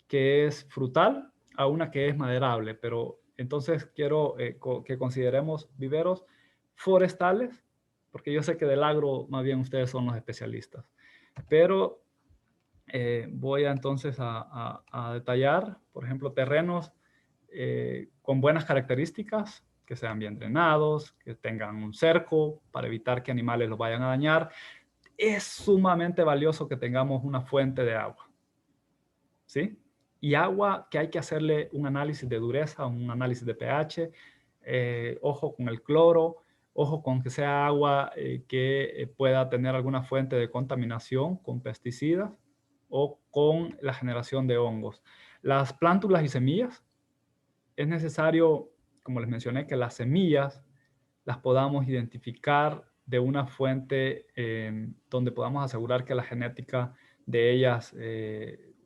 [SPEAKER 4] que es frutal a una que es maderable, pero entonces quiero que consideremos viveros forestales, porque yo sé que del agro más bien ustedes son los especialistas, pero voy entonces a detallar, por ejemplo, terrenos con buenas características, que sean bien drenados, que tengan un cerco para evitar que animales los vayan a dañar. Es sumamente valioso que tengamos una fuente de agua, ¿sí? y agua que hay que hacerle un análisis de dureza, un análisis de pH, ojo con el cloro, ojo con que sea agua que pueda tener alguna fuente de contaminación con pesticidas o con la generación de hongos. Las plántulas y semillas, es necesario, como les mencioné, que las semillas las podamos identificar de una fuente donde podamos asegurar que la genética de ellas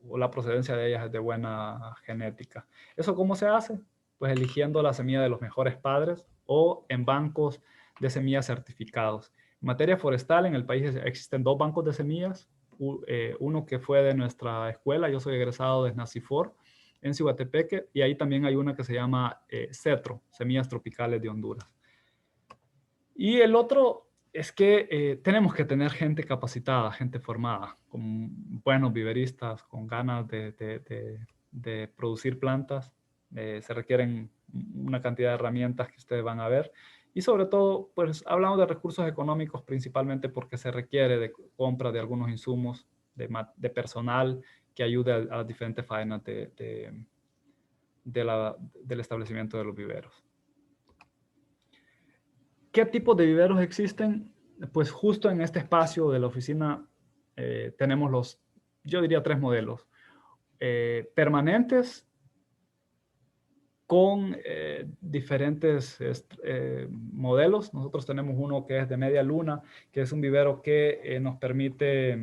[SPEAKER 4] o la procedencia de ellas es de buena genética. ¿Eso cómo se hace? Pues eligiendo la semilla de los mejores padres o en bancos de semillas certificados. En materia forestal, en el país existen 2 bancos de semillas. Uno que fue de nuestra escuela, yo soy egresado de SNACIFOR en Cihuatepeque, y ahí también hay una que se llama CETRO, Semillas Tropicales de Honduras. Y el otro es que tenemos que tener gente capacitada, gente formada, con buenos viveristas, con ganas de producir plantas. Se requieren una cantidad de herramientas que ustedes van a ver. Y sobre todo, pues hablamos de recursos económicos principalmente porque se requiere de compra de algunos insumos, de personal que ayude a las diferentes faenas del establecimiento de los viveros. ¿Qué tipos de viveros existen? Pues justo en este espacio de la oficina tenemos yo diría 3 modelos. Permanentes con diferentes modelos. Nosotros tenemos uno que es de media luna, que es un vivero que nos permite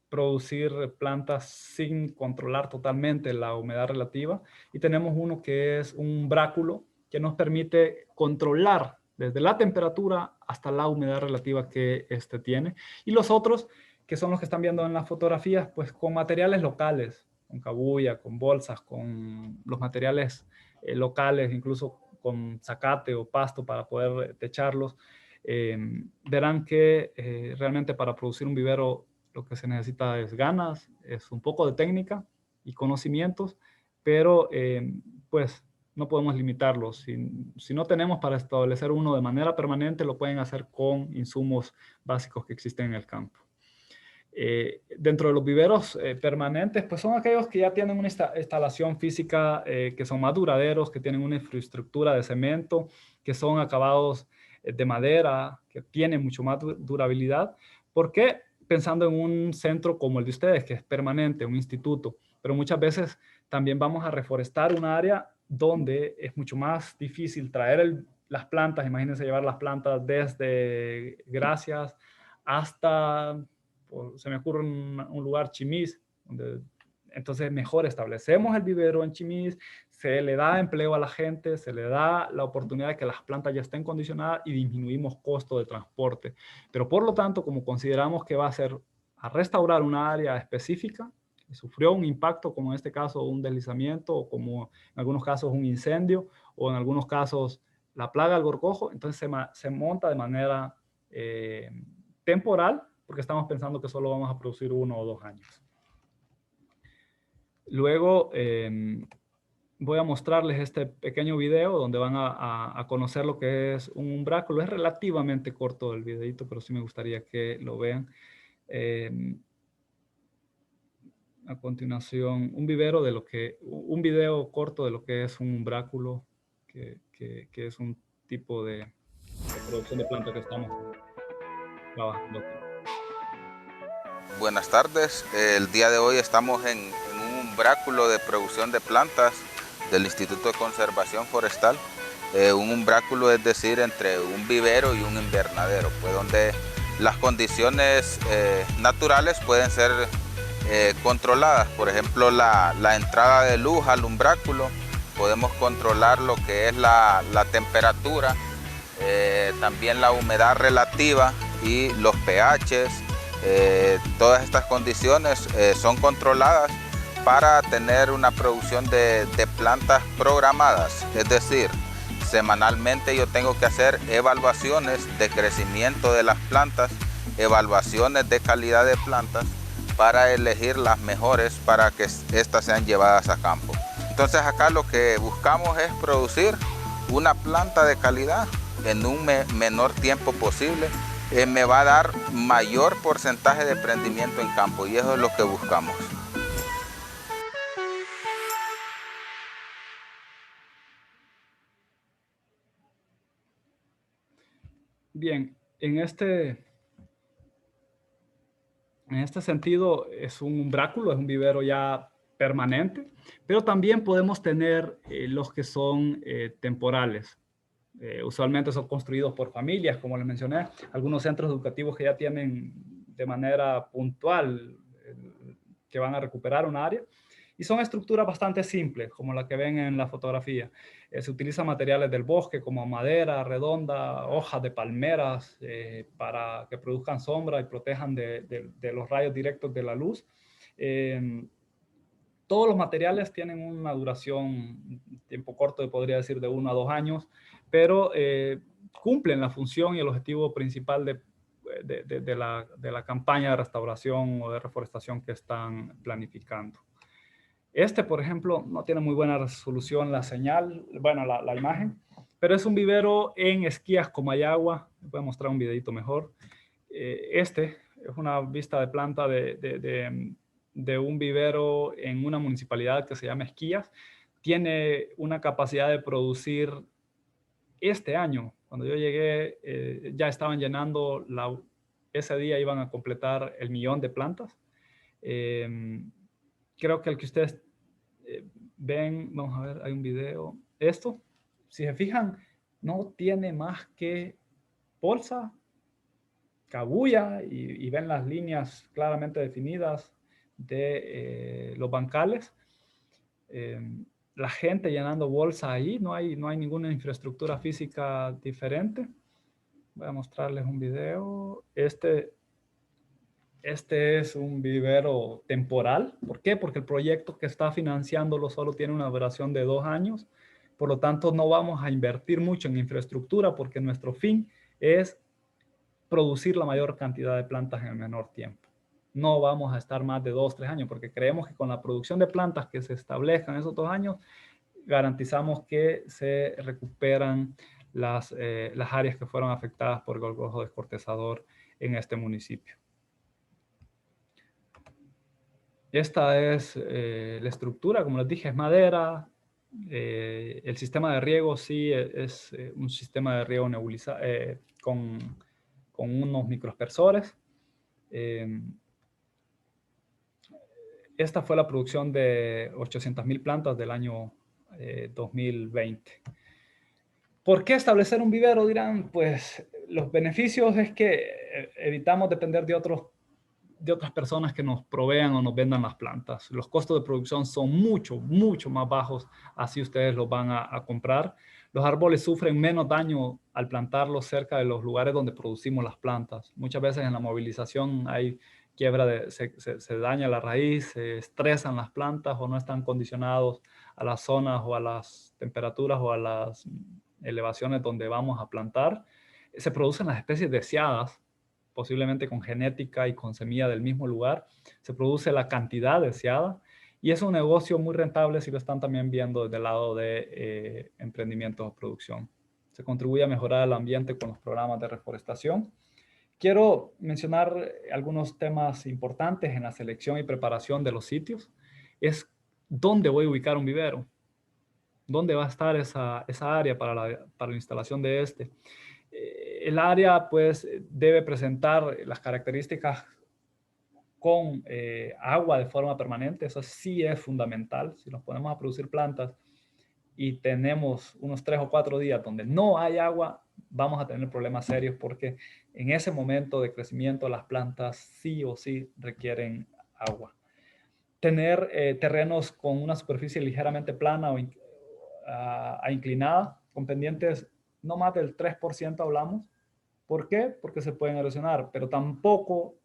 [SPEAKER 4] producir plantas sin controlar totalmente la humedad relativa. Y tenemos uno que es un bráculo, que nos permite controlar desde la temperatura hasta la humedad relativa que este tiene. Y los otros, que son los que están viendo en las fotografías, pues con materiales locales, con cabuya, con bolsas, con los materiales locales, incluso con zacate o pasto para poder techarlos. Verán que realmente para producir un vivero lo que se necesita es ganas, es un poco de técnica y conocimientos, pero pues no podemos limitarlos. Si no tenemos para establecer uno de manera permanente, lo pueden hacer con insumos básicos que existen en el campo. Dentro de los viveros permanentes, pues son aquellos que ya tienen una instalación física, que son más duraderos, que tienen una infraestructura de cemento, que son acabados de madera, que tienen mucho más durabilidad. ¿Por qué? Pensando en un centro como el de ustedes, que es permanente, un instituto, pero muchas veces también vamos a reforestar un área donde es mucho más difícil traer las plantas. Imagínense llevar las plantas desde Gracias hasta, se me ocurre un lugar, Chimís, entonces mejor establecemos el vivero en Chimís, se le da empleo a la gente, se le da la oportunidad de que las plantas ya estén condicionadas y disminuimos costo de transporte. Pero por lo tanto, como consideramos que va a ser a restaurar una área específica, que sufrió un impacto, como en este caso un deslizamiento, o como en algunos casos un incendio, o en algunos casos la plaga del gorgojo, entonces se monta de manera temporal, porque estamos pensando que solo vamos a producir 1 o 2 años. Luego voy a mostrarles este pequeño video donde van a conocer lo que es un umbráculo. Es relativamente corto el videito, pero sí me gustaría que lo vean. A continuación, un video corto de lo que es un umbráculo, que es un tipo de producción de planta que estamos trabajando.
[SPEAKER 6] Buenas tardes, el día de hoy estamos en un umbráculo de producción de plantas del Instituto de Conservación Forestal. Un umbráculo es decir, entre un vivero y un invernadero, pues donde las condiciones naturales pueden ser controladas. Por ejemplo, la entrada de luz al umbráculo, podemos controlar lo que es la temperatura, también la humedad relativa y los pHs. Todas estas condiciones son controladas para tener una producción de plantas programadas, es decir, semanalmente yo tengo que hacer evaluaciones de crecimiento de las plantas, evaluaciones de calidad de plantas para elegir las mejores para que estas sean llevadas a campo. Entonces acá lo que buscamos es producir una planta de calidad en un menor tiempo posible. Me va a dar mayor porcentaje de prendimiento en campo y eso es lo que buscamos.
[SPEAKER 4] Bien, en este sentido es un umbráculo, es un vivero ya permanente, pero también podemos tener los que son temporales. Usualmente son construidos por familias, como les mencioné, algunos centros educativos que ya tienen de manera puntual que van a recuperar un área. Y son estructuras bastante simples, como la que ven en la fotografía. Se utilizan materiales del bosque como madera redonda, hojas de palmeras para que produzcan sombra y protejan de los rayos directos de la luz. Todos los materiales tienen una duración, un tiempo corto, podría decir de 1 a 2 años, pero cumplen la función y el objetivo principal de la campaña de restauración o de reforestación que están planificando. Este, por ejemplo, no tiene muy buena resolución la señal, bueno, la imagen, pero es un vivero en Esquías, Comayagua. Voy a mostrar un videito mejor. Este es una vista de planta de un vivero en una municipalidad que se llama Esquías. Tiene una capacidad de producir este año. Cuando yo llegué, ya estaban llenando, ese día iban a completar el 1.000.000 de plantas. Creo que el que ustedes ven, vamos a ver, hay un video. Esto, si se fijan, no tiene más que bolsa, cabuya y ven las líneas claramente definidas de los bancales. La gente llenando bolsa ahí, no hay ninguna infraestructura física diferente. Voy a mostrarles un video. Este es un vivero temporal. ¿Por qué? Porque el proyecto que está financiándolo solo tiene una duración de 2 años. Por lo tanto, no vamos a invertir mucho en infraestructura porque nuestro fin es producir la mayor cantidad de plantas en el menor tiempo. No vamos a estar más de 2, 3 años porque creemos que con la producción de plantas que se establezcan en esos 2 años, garantizamos que se recuperan las áreas que fueron afectadas por el gorgojo descortezador en este municipio. Esta es la estructura, como les dije, es madera. El sistema de riego sí es un sistema de riego nebulizado con unos microaspersores. Esta fue la producción de 800,000 plantas del año 2020. ¿Por qué establecer un vivero? Dirán, pues los beneficios es que evitamos depender de otras personas que nos provean o nos vendan las plantas. Los costos de producción son mucho, mucho más bajos, así ustedes los van a comprar. Los árboles sufren menos daño al plantarlos cerca de los lugares donde producimos las plantas. Muchas veces en la movilización hay quiebra, se daña la raíz, se estresan las plantas o no están condicionados a las zonas o a las temperaturas o a las elevaciones donde vamos a plantar. Se producen las especies deseadas, posiblemente con genética y con semilla del mismo lugar. Se produce la cantidad deseada y es un negocio muy rentable si lo están también viendo desde el lado de emprendimientos o producción. Se contribuye a mejorar el ambiente con los programas de reforestación. Quiero mencionar algunos temas importantes en la selección y preparación de los sitios. Es dónde voy a ubicar un vivero. ¿Dónde va a estar esa área para la instalación de este? El área pues debe presentar las características con agua de forma permanente. Eso sí es fundamental. Si nos ponemos a producir plantas y tenemos unos 3 o 4 días donde no hay agua, vamos a tener problemas serios porque en ese momento de crecimiento las plantas sí o sí requieren agua. Tener terrenos con una superficie ligeramente plana o inclinada, con pendientes no más del 3% hablamos. ¿Por qué? Porque se pueden erosionar, pero tampoco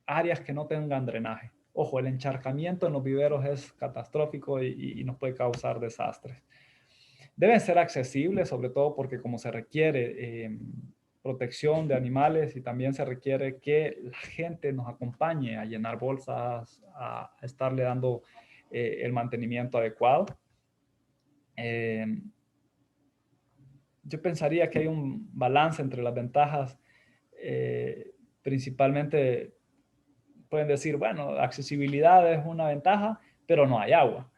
[SPEAKER 4] áreas que no tengan drenaje. Ojo, el encharcamiento en los viveros es catastrófico y nos puede causar desastres. Deben ser accesibles, sobre todo porque como se requiere protección de animales y también se requiere que la gente nos acompañe a llenar bolsas, a estarle dando el mantenimiento adecuado. Yo pensaría que hay un balance entre las ventajas. Principalmente pueden decir, bueno, accesibilidad es una ventaja, pero no hay agua.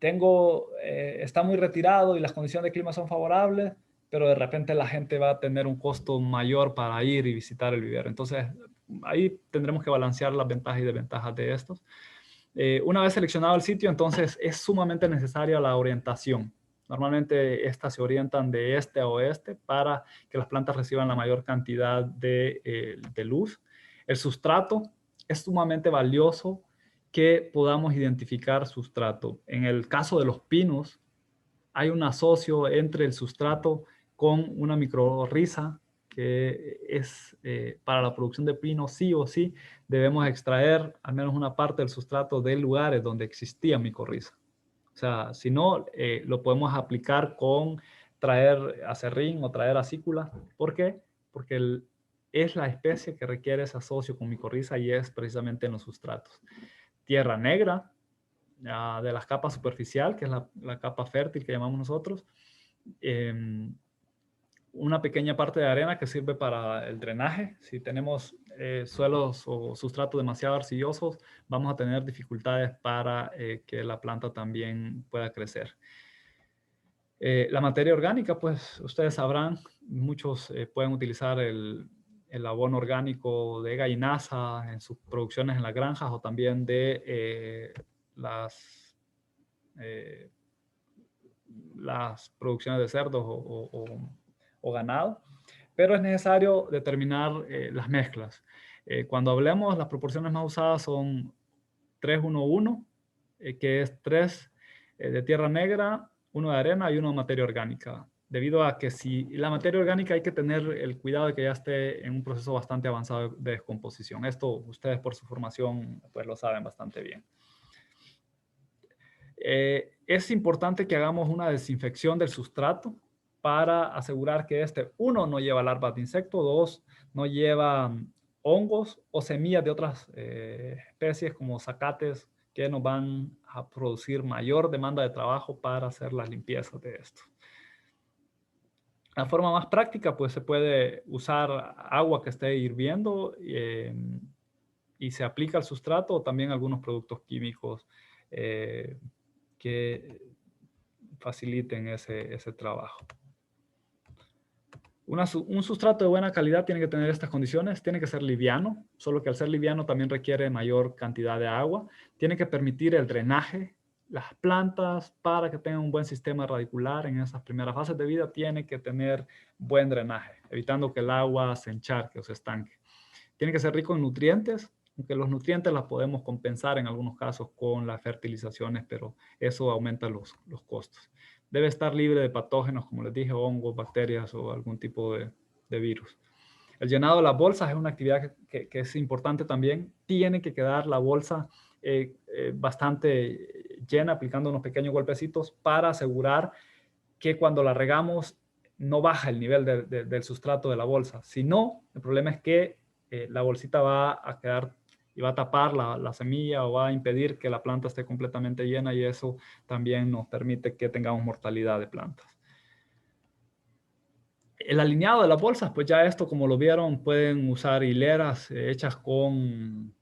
[SPEAKER 4] Está muy retirado y las condiciones de clima son favorables, pero de repente la gente va a tener un costo mayor para ir y visitar el vivero. Entonces, ahí tendremos que balancear las ventajas y desventajas de estos. Una vez seleccionado el sitio, entonces es sumamente necesaria la orientación. Normalmente estas se orientan de este a oeste para que las plantas reciban la mayor cantidad de luz. El sustrato es sumamente valioso que podamos identificar sustrato. En el caso de los pinos, hay un asocio entre el sustrato con una microrriza que es para la producción de pino. Sí o sí debemos extraer al menos una parte del sustrato de lugares donde existía micorriza. O sea, si no, lo podemos aplicar con traer acerrín o traer acícula. ¿Por qué? Porque es la especie que requiere ese asocio con micorriza y es precisamente en los sustratos. Tierra negra, de las capas superficial, que es la capa fértil que llamamos nosotros. Una pequeña parte de arena que sirve para el drenaje. Si tenemos suelos o sustratos demasiado arcillosos, vamos a tener dificultades para que la planta también pueda crecer. La materia orgánica, pues ustedes sabrán, muchos pueden utilizar el abono orgánico de gallinaza en sus producciones en las granjas o también de las producciones de cerdos o ganado, pero es necesario determinar las mezclas. Cuando hablemos, las proporciones más usadas son 3-1-1, que es 3 de tierra negra, 1 de arena y 1 de materia orgánica. Debido a que si la materia orgánica hay que tener el cuidado de que ya esté en un proceso bastante avanzado de descomposición. Esto ustedes por su formación pues lo saben bastante bien. Es importante que hagamos una desinfección del sustrato para asegurar que uno, no lleva larvas de insecto, 2, no lleva hongos o semillas de otras especies como zacates que nos van a producir mayor demanda de trabajo para hacer las limpiezas de esto. La forma más práctica, pues se puede usar agua que esté hirviendo y se aplica al sustrato o también algunos productos químicos que faciliten ese trabajo. Un sustrato de buena calidad tiene que tener estas condiciones. Tiene que ser liviano, solo que al ser liviano también requiere mayor cantidad de agua. Tiene que permitir el drenaje. Las plantas, para que tengan un buen sistema radicular en esas primeras fases de vida, tiene que tener buen drenaje, evitando que el agua se encharque o se estanque. Tiene que ser rico en nutrientes, aunque los nutrientes las podemos compensar en algunos casos con las fertilizaciones, pero eso aumenta los costos. Debe estar libre de patógenos, como les dije, hongos, bacterias o algún tipo de virus. El llenado de las bolsas es una actividad que es importante también. Tiene que quedar la bolsa bastante llena, aplicando unos pequeños golpecitos para asegurar que cuando la regamos no baja el nivel del sustrato de la bolsa. Si no, el problema es que la bolsita va a quedar y va a tapar la semilla o va a impedir que la planta esté completamente llena y eso también nos permite que tengamos mortalidad de plantas. El alineado de las bolsas, pues ya esto, como lo vieron, pueden usar hileras hechas con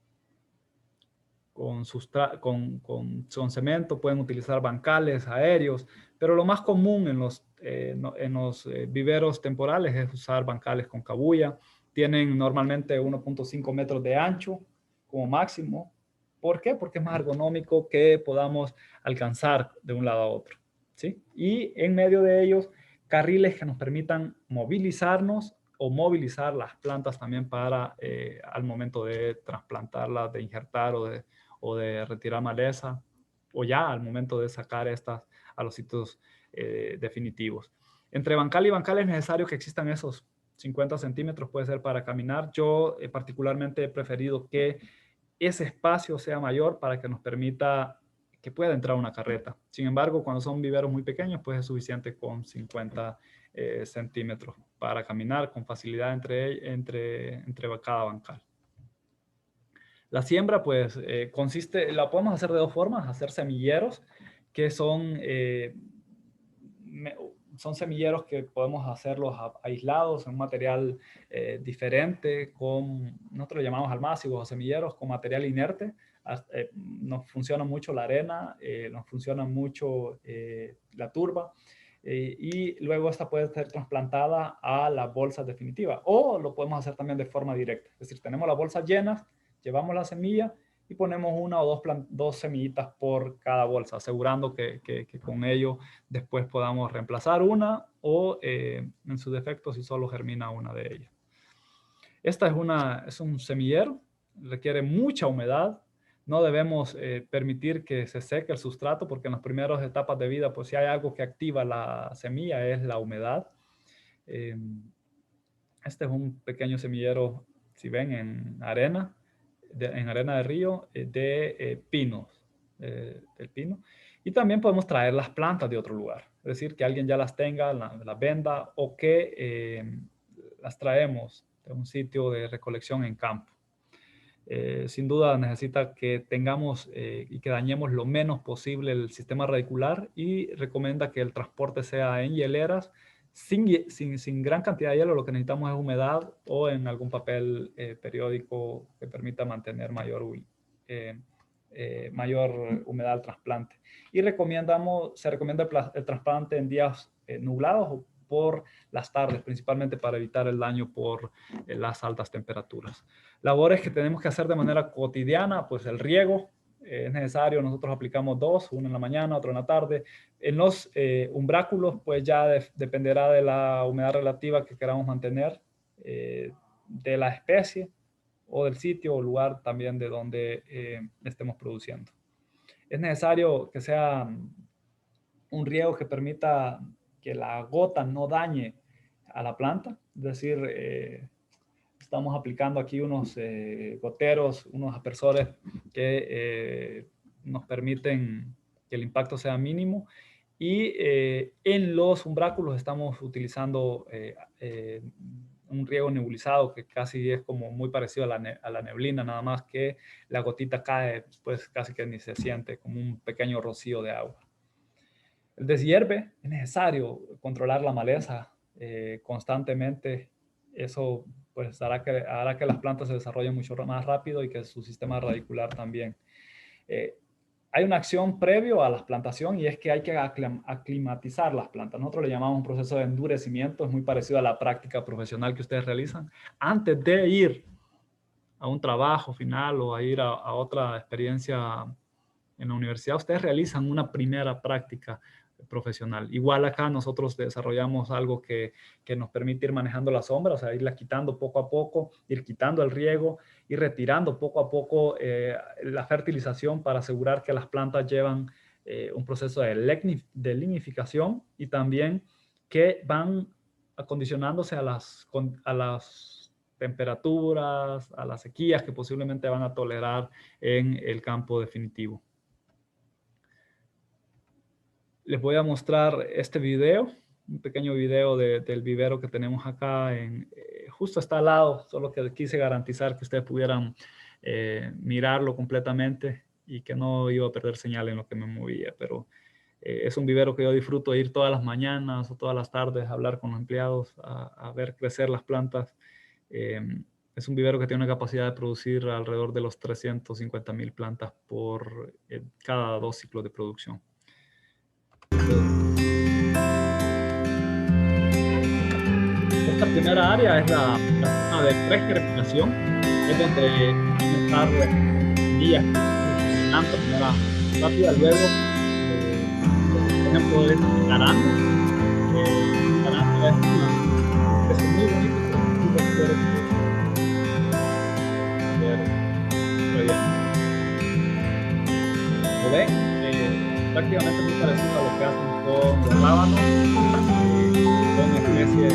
[SPEAKER 4] cemento, pueden utilizar bancales aéreos, pero lo más común en los viveros temporales es usar bancales con cabuya. Tienen normalmente 1.5 metros de ancho como máximo. ¿Por qué? Porque es más ergonómico que podamos alcanzar de un lado a otro, ¿sí? Y en medio de ellos, carriles que nos permitan movilizarnos o movilizar las plantas también para al momento de trasplantarlas, de injertar o de retirar maleza, o ya al momento de sacar estas a los sitios definitivos. Entre bancal y bancal es necesario que existan esos 50 centímetros, puede ser para caminar. Yo particularmente he preferido que ese espacio sea mayor para que nos permita que pueda entrar una carreta. Sin embargo, cuando son viveros muy pequeños, pues es suficiente con 50 centímetros para caminar con facilidad entre cada bancal. La siembra, pues, la podemos hacer de dos formas: hacer semilleros, que son semilleros que podemos hacerlos aislados en un material diferente, nosotros lo llamamos almácigos o semilleros con material inerte. Nos funciona mucho la arena, nos funciona mucho la turba. y luego esta puede ser trasplantada a la bolsa definitiva, o lo podemos hacer también de forma directa. Es decir, tenemos las bolsas llenas, llevamos la semilla y ponemos una o dos semillitas por cada bolsa, asegurando que con ello después podamos reemplazar una o en su defecto si solo germina una de ellas. Esta es un semillero, requiere mucha humedad. No debemos permitir que se seque el sustrato porque en las primeras etapas de vida, pues si hay algo que activa la semilla es la humedad. Este es un pequeño semillero, si ven, en arena de río de pinos, del pino. Y también podemos traer las plantas de otro lugar. Es decir, que alguien ya las tenga, las venda o que las traemos de un sitio de recolección en campo. Sin duda necesita que tengamos y que dañemos lo menos posible el sistema radicular y recomienda que el transporte sea en hieleras sin gran cantidad de hielo. Lo que necesitamos es humedad o en algún papel periódico que permita mantener mayor humedad al trasplante. Y se recomienda el trasplante en días nublados o por las tardes, principalmente para evitar el daño por las altas temperaturas. Labores que tenemos que hacer de manera cotidiana, pues el riego es necesario. Nosotros aplicamos 2, uno en la mañana, otro en la tarde. En los umbráculos, pues ya dependerá de la humedad relativa que queramos mantener, de la especie o del sitio o lugar también de donde estemos produciendo. Es necesario que sea un riego que permita que la gota no dañe a la planta. Es decir, estamos aplicando aquí unos goteros, unos aspersores que nos permiten que el impacto sea mínimo. Y en los umbráculos estamos utilizando un riego nebulizado que casi es como muy parecido a la neblina, nada más que la gotita cae, pues casi que ni se siente, como un pequeño rocío de agua. El deshierve, es necesario controlar la maleza constantemente. Eso pues hará que las plantas se desarrollen mucho más rápido y que su sistema radicular también. Hay una acción previo a la plantación y es que hay que aclimatizar las plantas. Nosotros le llamamos un proceso de endurecimiento, es muy parecido a la práctica profesional que ustedes realizan. Antes de ir a un trabajo final o a ir a otra experiencia en la universidad, ustedes realizan una primera práctica profesional. Igual acá nosotros desarrollamos algo que nos permite ir manejando la sombra, o sea, irla quitando poco a poco, ir quitando el riego, ir retirando poco a poco la fertilización para asegurar que las plantas llevan un proceso de lignificación y también que van acondicionándose a las temperaturas, a las sequías que posiblemente van a tolerar en el campo definitivo. Les voy a mostrar este video, un pequeño video del vivero que tenemos acá. Justo está al lado, solo que quise garantizar que ustedes pudieran mirarlo completamente y que no iba a perder señal en lo que me movía. Pero es un vivero que yo disfruto de ir todas las mañanas o todas las tardes a hablar con los empleados, a ver crecer las plantas. Es un vivero que tiene una capacidad de producir alrededor de los 350,000 plantas por cada 2 ciclos de producción. Esta primera área es la zona de pregerminación, es donde van a estar días germinando de manera rápida. Luego, por ejemplo, es garando. Garando es una especie muy bonita. ¿Lo ven? Prácticamente muy parecido a lo que hacen con los rábanos, con especies.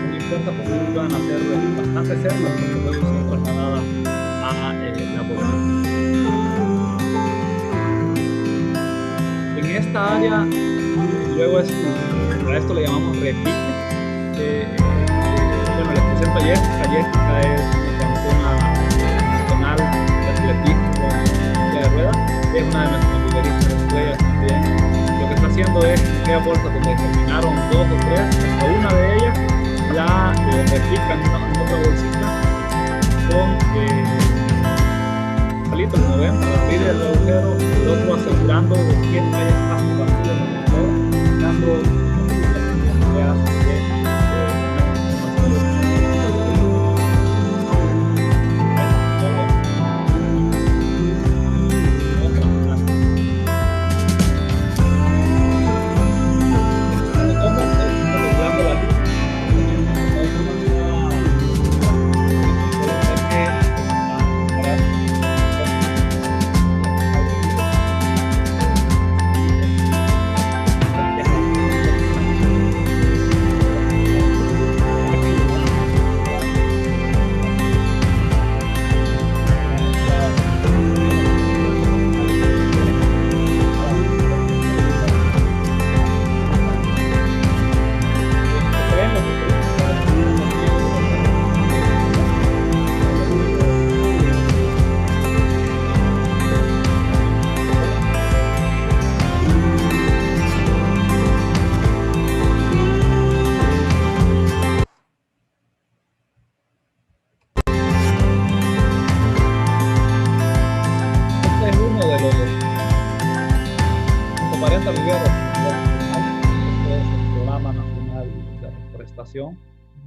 [SPEAKER 4] No importa porque puedan hacer bastante células, porque luego son trasladadas a la población. En esta área, luego a esto le llamamos repique. Bueno, les presento a Jessica. Jessica es una profesional de atletismo de rueda. Es una de nuestras viveristas estrellas también. Lo que está haciendo es que aquellas bolsas donde terminaron 2 o 3, hasta una de ellas la replican en otra bolsita con palitos, como ven, para abrir el agujero, el otro asegurando que no haya espacio vacío en el agujero.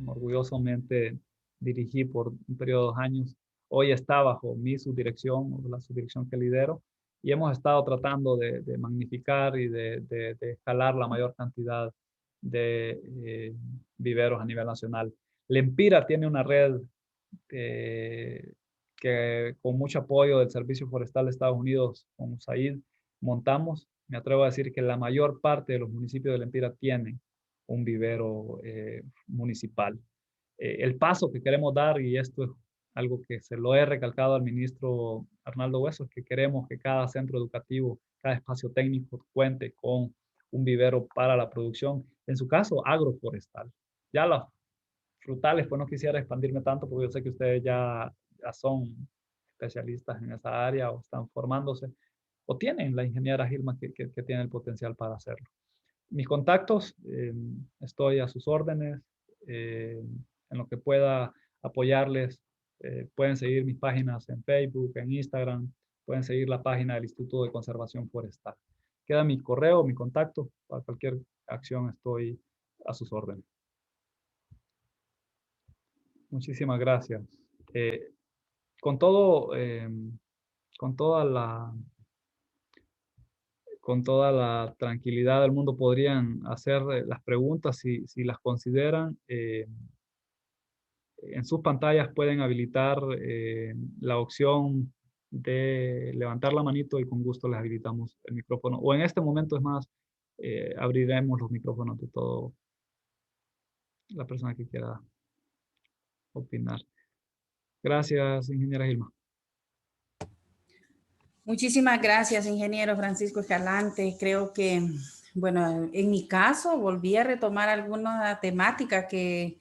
[SPEAKER 4] Orgullosamente dirigí por un periodo de 2 años. Hoy está bajo mi subdirección, o la subdirección que lidero, y hemos estado tratando de magnificar y de escalar la mayor cantidad de viveros a nivel nacional. Lempira tiene una red que con mucho apoyo del Servicio Forestal de Estados Unidos, con USAID, montamos. Me atrevo a decir que la mayor parte de los municipios de Lempira tienen un vivero municipal. El paso que queremos dar, y esto es algo que se lo he recalcado al ministro Arnaldo Hueso, es que queremos que cada centro educativo, cada espacio técnico cuente con un vivero para la producción, en su caso agroforestal. Ya las frutales, pues no quisiera expandirme tanto porque yo sé que ustedes ya son especialistas en esa área o están formándose, o tienen la ingeniera Gilma que tiene el potencial para hacerlo. Mis contactos, estoy a sus órdenes, en lo que pueda apoyarles. Pueden seguir mis páginas en Facebook, en Instagram, pueden seguir la página del Instituto de Conservación Forestal. Queda mi correo, mi contacto, para cualquier acción estoy a sus órdenes. Muchísimas gracias. Con toda la tranquilidad del mundo podrían hacer las preguntas si las consideran. En sus pantallas pueden habilitar la opción de levantar la manito y con gusto les habilitamos el micrófono. O en este momento, es más, abriremos los micrófonos de toda la persona que quiera opinar. Gracias, ingeniera Gilma.
[SPEAKER 2] Muchísimas gracias, ingeniero Francisco Escalante. Creo que, bueno, en mi caso volví a retomar alguna temática que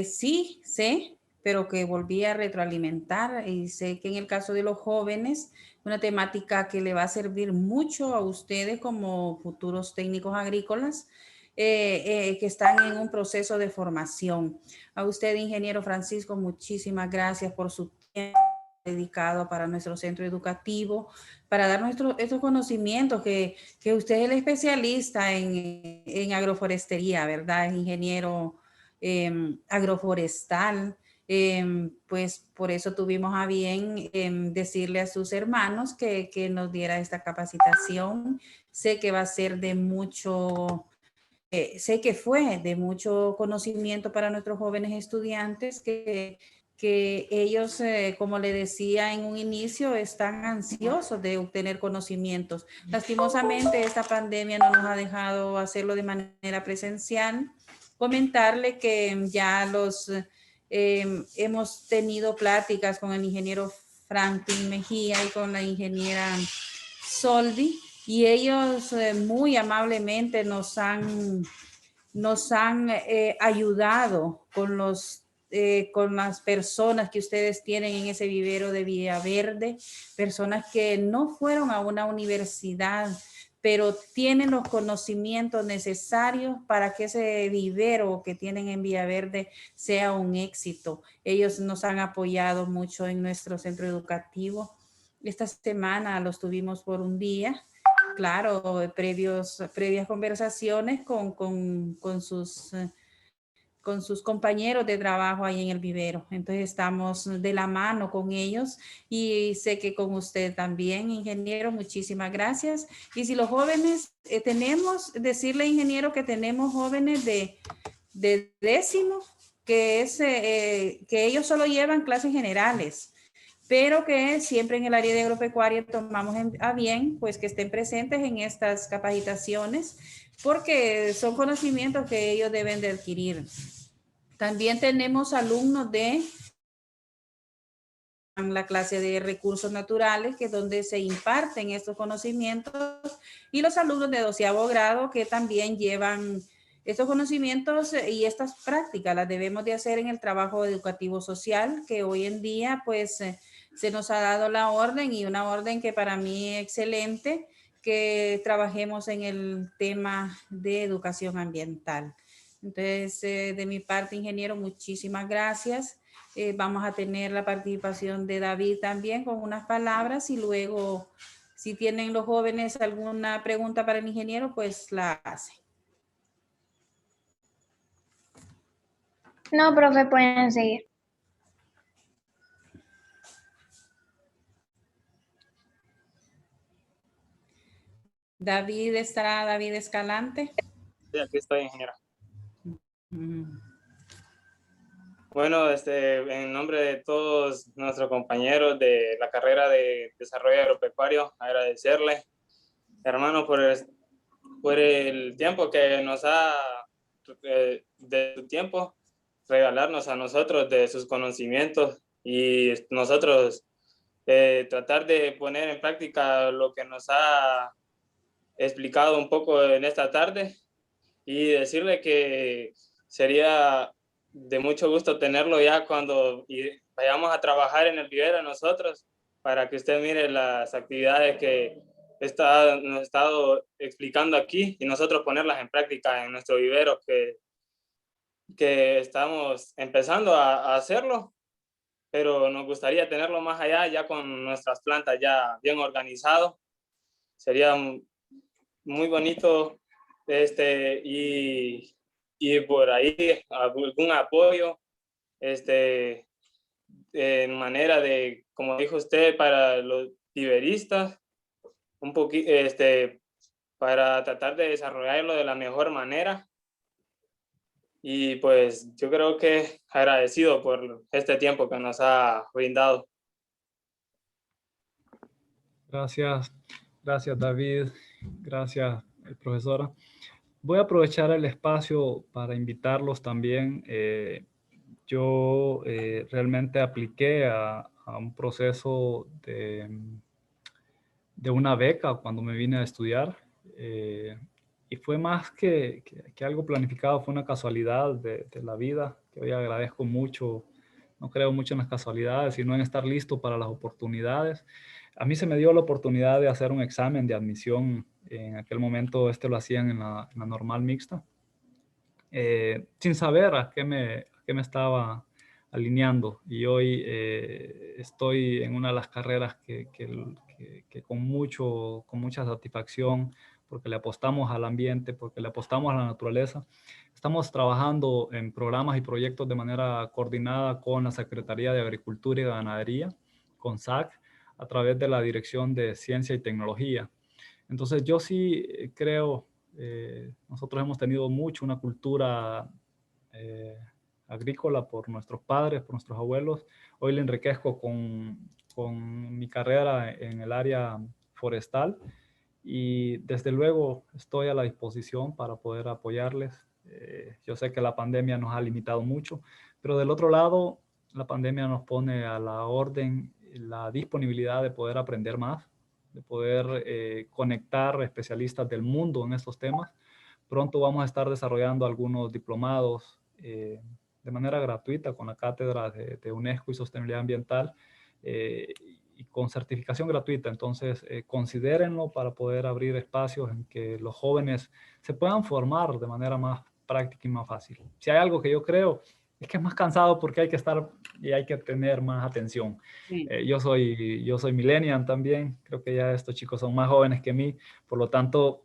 [SPEAKER 2] sí sé, pero que volví a retroalimentar, y sé que en el caso de los jóvenes, una temática que le va a servir mucho a ustedes como futuros técnicos agrícolas, que están en un proceso de formación. A usted, ingeniero Francisco, muchísimas gracias por su tiempo dedicado para nuestro centro educativo, para dar estos conocimientos que usted es el especialista en agroforestería, ¿verdad? Ingeniero agroforestal. Pues por eso tuvimos a bien decirle a sus hermanos que nos diera esta capacitación. Sé que va a ser de mucho... sé que fue de mucho conocimiento para nuestros jóvenes estudiantes que ellos, como le decía en un inicio, están ansiosos de obtener conocimientos. Lastimosamente, esta pandemia no nos ha dejado hacerlo de manera presencial. Comentarle que ya hemos tenido pláticas con el ingeniero Franklin Mejía y con la ingeniera Soldi, y ellos muy amablemente nos han ayudado con las personas que ustedes tienen en ese vivero de Villaverde, personas que no fueron a una universidad, pero tienen los conocimientos necesarios para que ese vivero que tienen en Villaverde sea un éxito. Ellos nos han apoyado mucho en nuestro centro educativo. Esta semana los tuvimos por un día claro, previas conversaciones con sus compañeros de trabajo ahí en el vivero. Entonces estamos de la mano con ellos y sé que con usted también, ingeniero, muchísimas gracias. Y si los jóvenes decirle, ingeniero, que tenemos jóvenes de décimo, que ellos solo llevan clases generales, pero que siempre en el área de agropecuaria tomamos a bien pues que estén presentes en estas capacitaciones, porque son conocimientos que ellos deben de adquirir. También tenemos alumnos de la clase de recursos naturales, que es donde se imparten estos conocimientos, y los alumnos de 12º grado que también llevan estos conocimientos y estas prácticas las debemos de hacer en el trabajo educativo social, que hoy en día pues se nos ha dado la orden, y una orden que para mí es excelente, que trabajemos en el tema de educación ambiental. Entonces, de mi parte, ingeniero, muchísimas gracias. Vamos a tener la participación de David también con unas palabras, y luego, si tienen los jóvenes alguna pregunta para el ingeniero, pues la hacen.
[SPEAKER 7] No, profe, pueden seguir.
[SPEAKER 2] David Escalante.
[SPEAKER 8] Sí, aquí estoy, ingeniero. Bueno, en nombre de todos nuestros compañeros de la carrera de Desarrollo Agropecuario, agradecerle, hermano, por el tiempo que nos ha, de su tiempo, regalarnos a nosotros de sus conocimientos, y nosotros tratar de poner en práctica lo que nos ha explicado un poco en esta tarde, y decirle que sería de mucho gusto tenerlo ya cuando vayamos a trabajar en el vivero nosotros, para que usted mire las actividades que nos ha estado explicando aquí, y nosotros ponerlas en práctica en nuestro vivero, que estamos empezando a hacerlo, pero nos gustaría tenerlo más allá, ya con nuestras plantas ya bien organizado. Sería muy bonito, y por ahí algún apoyo, en manera de, como dijo usted, para los viveristas, un poquito, para tratar de desarrollarlo de la mejor manera. Y pues yo creo que agradecido por este tiempo que nos ha brindado.
[SPEAKER 4] Gracias, gracias David, gracias profesora. Voy a aprovechar el espacio para invitarlos también. Yo realmente apliqué a un proceso de una beca cuando me vine a estudiar, y fue más que algo planificado, fue una casualidad de la vida, que hoy agradezco mucho. No creo mucho en las casualidades, sino en estar listo para las oportunidades. A mí se me dio la oportunidad de hacer un examen de admisión. En aquel momento lo hacían en la normal mixta, sin saber a qué me estaba alineando. Y hoy estoy en una de las carreras que con mucha satisfacción, porque le apostamos al ambiente, porque le apostamos a la naturaleza. Estamos trabajando en programas y proyectos de manera coordinada con la Secretaría de Agricultura y Ganadería, con SAC, a través de la Dirección de Ciencia y Tecnología. Entonces yo sí creo, nosotros hemos tenido mucho una cultura agrícola por nuestros padres, por nuestros abuelos. Hoy le enriquezco con mi carrera en el área forestal, y desde luego estoy a la disposición para poder apoyarles. Yo sé que la pandemia nos ha limitado mucho, pero del otro lado, la pandemia nos pone a la orden la disponibilidad de poder aprender más, de poder conectar especialistas del mundo en estos temas. Pronto vamos a estar desarrollando algunos diplomados de manera gratuita con la Cátedra de UNESCO y Sostenibilidad Ambiental, y con certificación gratuita. Entonces, considérenlo para poder abrir espacios en que los jóvenes se puedan formar de manera más práctica y más fácil. Si hay algo que yo creo es que es más cansado porque hay que estar y hay que tener más atención.
[SPEAKER 2] Sí.
[SPEAKER 4] Yo soy millennial también, creo que ya estos chicos son más jóvenes que mí, por lo tanto,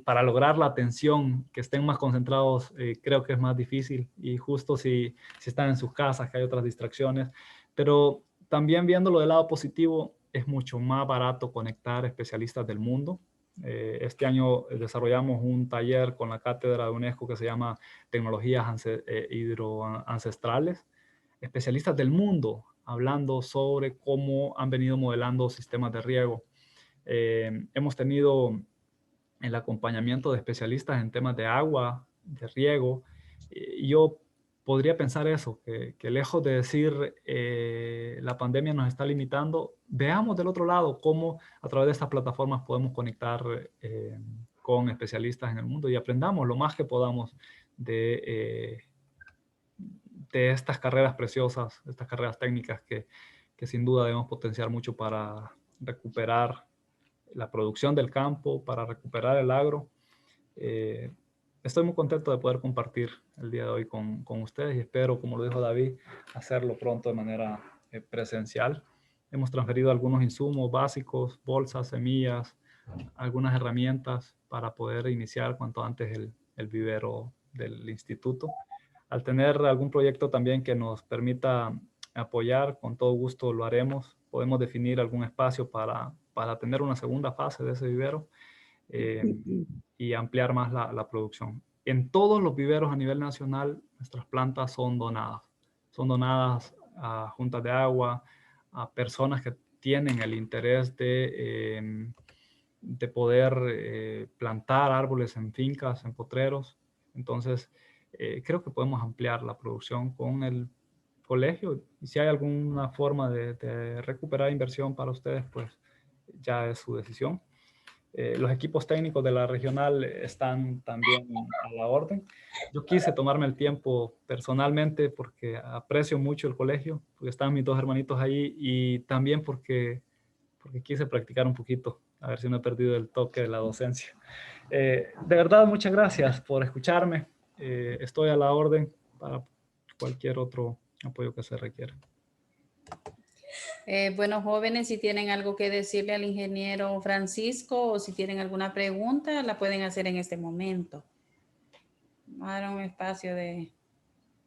[SPEAKER 4] para lograr la atención, que estén más concentrados, creo que es más difícil, y justo si están en sus casas, que hay otras distracciones, pero también viéndolo del lado positivo, es mucho más barato conectar especialistas del mundo. Este año desarrollamos un taller con la cátedra de UNESCO que se llama Tecnologías Hidroancestrales, especialistas del mundo hablando sobre cómo han venido modelando sistemas de riego. Hemos tenido el acompañamiento de especialistas en temas de agua, de riego, y yo podría pensar eso, que lejos de decir la pandemia nos está limitando, veamos del otro lado cómo a través de estas plataformas podemos conectar con especialistas en el mundo y aprendamos lo más que podamos de estas carreras preciosas, estas carreras técnicas que sin duda debemos potenciar mucho para recuperar la producción del campo, para recuperar el agro. Estoy muy contento de poder compartir el día de hoy con ustedes y espero, como lo dijo David, hacerlo pronto de manera presencial. Hemos transferido algunos insumos básicos, bolsas, semillas, algunas herramientas para poder iniciar cuanto antes el vivero del instituto. Al tener algún proyecto también que nos permita apoyar, con todo gusto lo haremos. Podemos definir algún espacio para tener una segunda fase de ese vivero y ampliar más la producción. En todos los viveros a nivel nacional, nuestras plantas son donadas. Son donadas a juntas de agua, a personas que tienen el interés de poder plantar árboles en fincas, en potreros. Entonces, creo que podemos ampliar la producción con el colegio. Y si hay alguna forma de recuperar inversión para ustedes, pues ya es su decisión. Los equipos técnicos de la regional están también a la orden. Yo quise tomarme el tiempo personalmente porque aprecio mucho el colegio, porque están mis dos hermanitos ahí y también porque quise practicar un poquito, a ver si no he perdido el toque de la docencia. De verdad, muchas gracias por escucharme. Estoy a la orden para cualquier otro apoyo que se requiera.
[SPEAKER 2] Bueno, jóvenes, si tienen algo que decirle al ingeniero Francisco o si tienen alguna pregunta, la pueden hacer en este momento. Vamos a dar un espacio de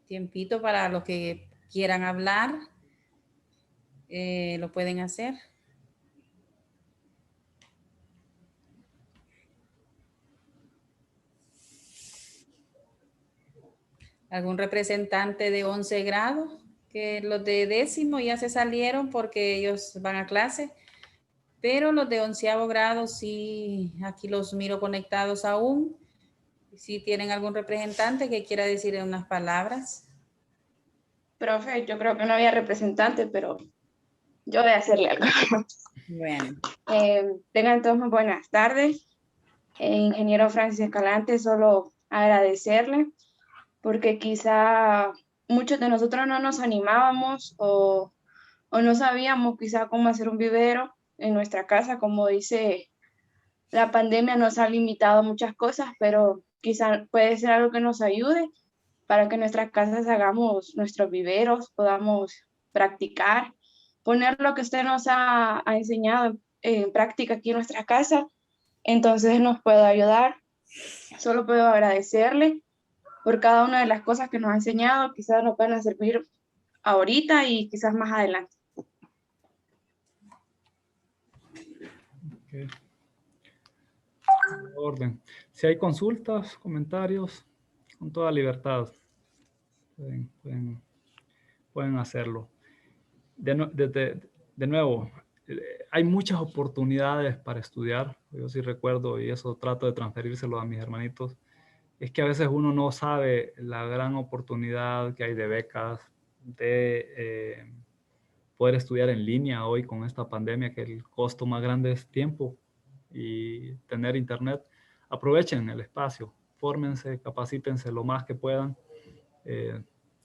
[SPEAKER 2] tiempito para los que quieran hablar. Lo pueden hacer. ¿Algún representante de 11 grado? Que los de 10º ya se salieron porque ellos van a clase, pero los de 11º grado sí, aquí los miro conectados aún. Si tienen algún representante que quiera decir unas palabras.
[SPEAKER 7] Profe, yo creo que no había representante, pero yo voy a hacerle algo.
[SPEAKER 2] Bueno.
[SPEAKER 7] Tengan todos muy buenas tardes. Ingeniero Francis Escalante, solo agradecerle, porque quizá muchos de nosotros no nos animábamos o no sabíamos quizá cómo hacer un vivero en nuestra casa. Como dice, la pandemia nos ha limitado muchas cosas, pero quizá puede ser algo que nos ayude para que en nuestras casas hagamos nuestros viveros, podamos practicar, poner lo que usted nos ha enseñado en práctica aquí en nuestra casa. Entonces nos puede ayudar. Solo puedo agradecerle por cada una de las cosas que nos ha enseñado. Quizás nos van a servir ahorita y quizás más adelante.
[SPEAKER 4] Okay. Orden. Si hay consultas, comentarios, con toda libertad pueden hacerlo. De nuevo, hay muchas oportunidades para estudiar. Yo sí recuerdo, y eso trato de transferírselo a mis hermanitos, es que a veces uno no sabe la gran oportunidad que hay de becas, de poder estudiar en línea hoy con esta pandemia, que el costo más grande es tiempo y tener internet. Aprovechen el espacio, fórmense, capacítense lo más que puedan.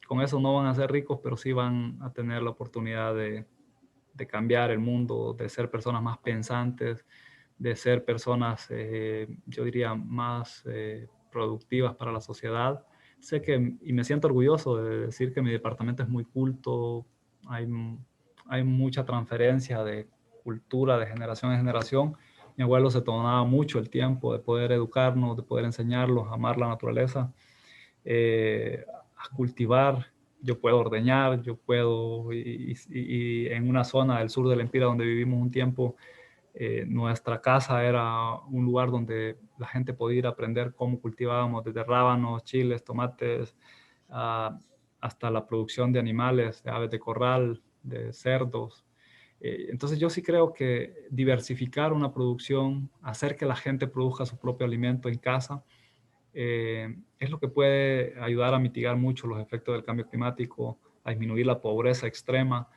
[SPEAKER 4] Con eso no van a ser ricos, pero sí van a tener la oportunidad de cambiar el mundo, de ser personas más pensantes, de ser personas, yo diría, más productivas para la sociedad, sé que, y me siento orgulloso de decir que mi departamento es muy culto, hay mucha transferencia de cultura de generación en generación. Mi abuelo se tomaba mucho el tiempo de poder educarnos, de poder enseñarlos a amar la naturaleza, a cultivar. Yo puedo ordeñar, yo puedo, y en una zona del sur de la Empira donde vivimos un tiempo, nuestra casa era un lugar donde la gente podía ir a aprender cómo cultivábamos desde rábanos, chiles, tomates, hasta la producción de animales, de aves de corral, de cerdos. Entonces yo sí creo que diversificar una producción, hacer que la gente produzca su propio alimento en casa, es lo que puede ayudar a mitigar mucho los efectos del cambio climático, a disminuir la pobreza extrema.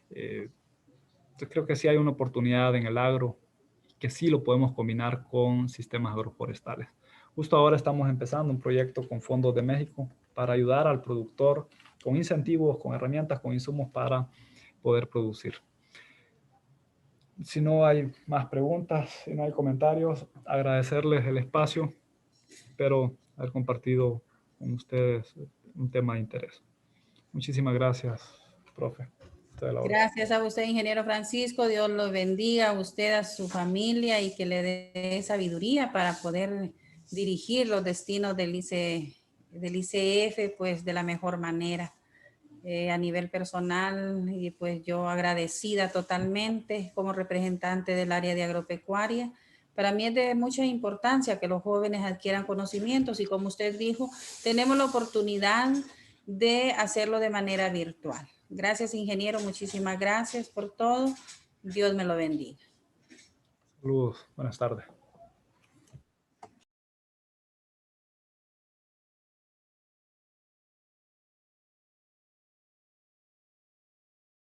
[SPEAKER 4] Yo creo que sí hay una oportunidad en el agro, que sí lo podemos combinar con sistemas agroforestales. Justo ahora estamos empezando un proyecto con fondos de México para ayudar al productor con incentivos, con herramientas, con insumos para poder producir. Si no hay más preguntas, si no hay comentarios, agradecerles el espacio. Espero haber compartido con ustedes un tema de interés. Muchísimas gracias, profe.
[SPEAKER 2] Gracias a usted, ingeniero Francisco. Dios lo bendiga a usted, a su familia, y que le dé sabiduría para poder dirigir los destinos del ICF pues de la mejor manera. A nivel personal, y pues yo agradecida totalmente como representante del área de agropecuaria. Para mí es de mucha importancia que los jóvenes adquieran conocimientos, y como usted dijo, tenemos la oportunidad de hacerlo de manera virtual. Gracias, ingeniero, muchísimas gracias por todo. Dios me lo bendiga.
[SPEAKER 4] Saludos, buenas tardes.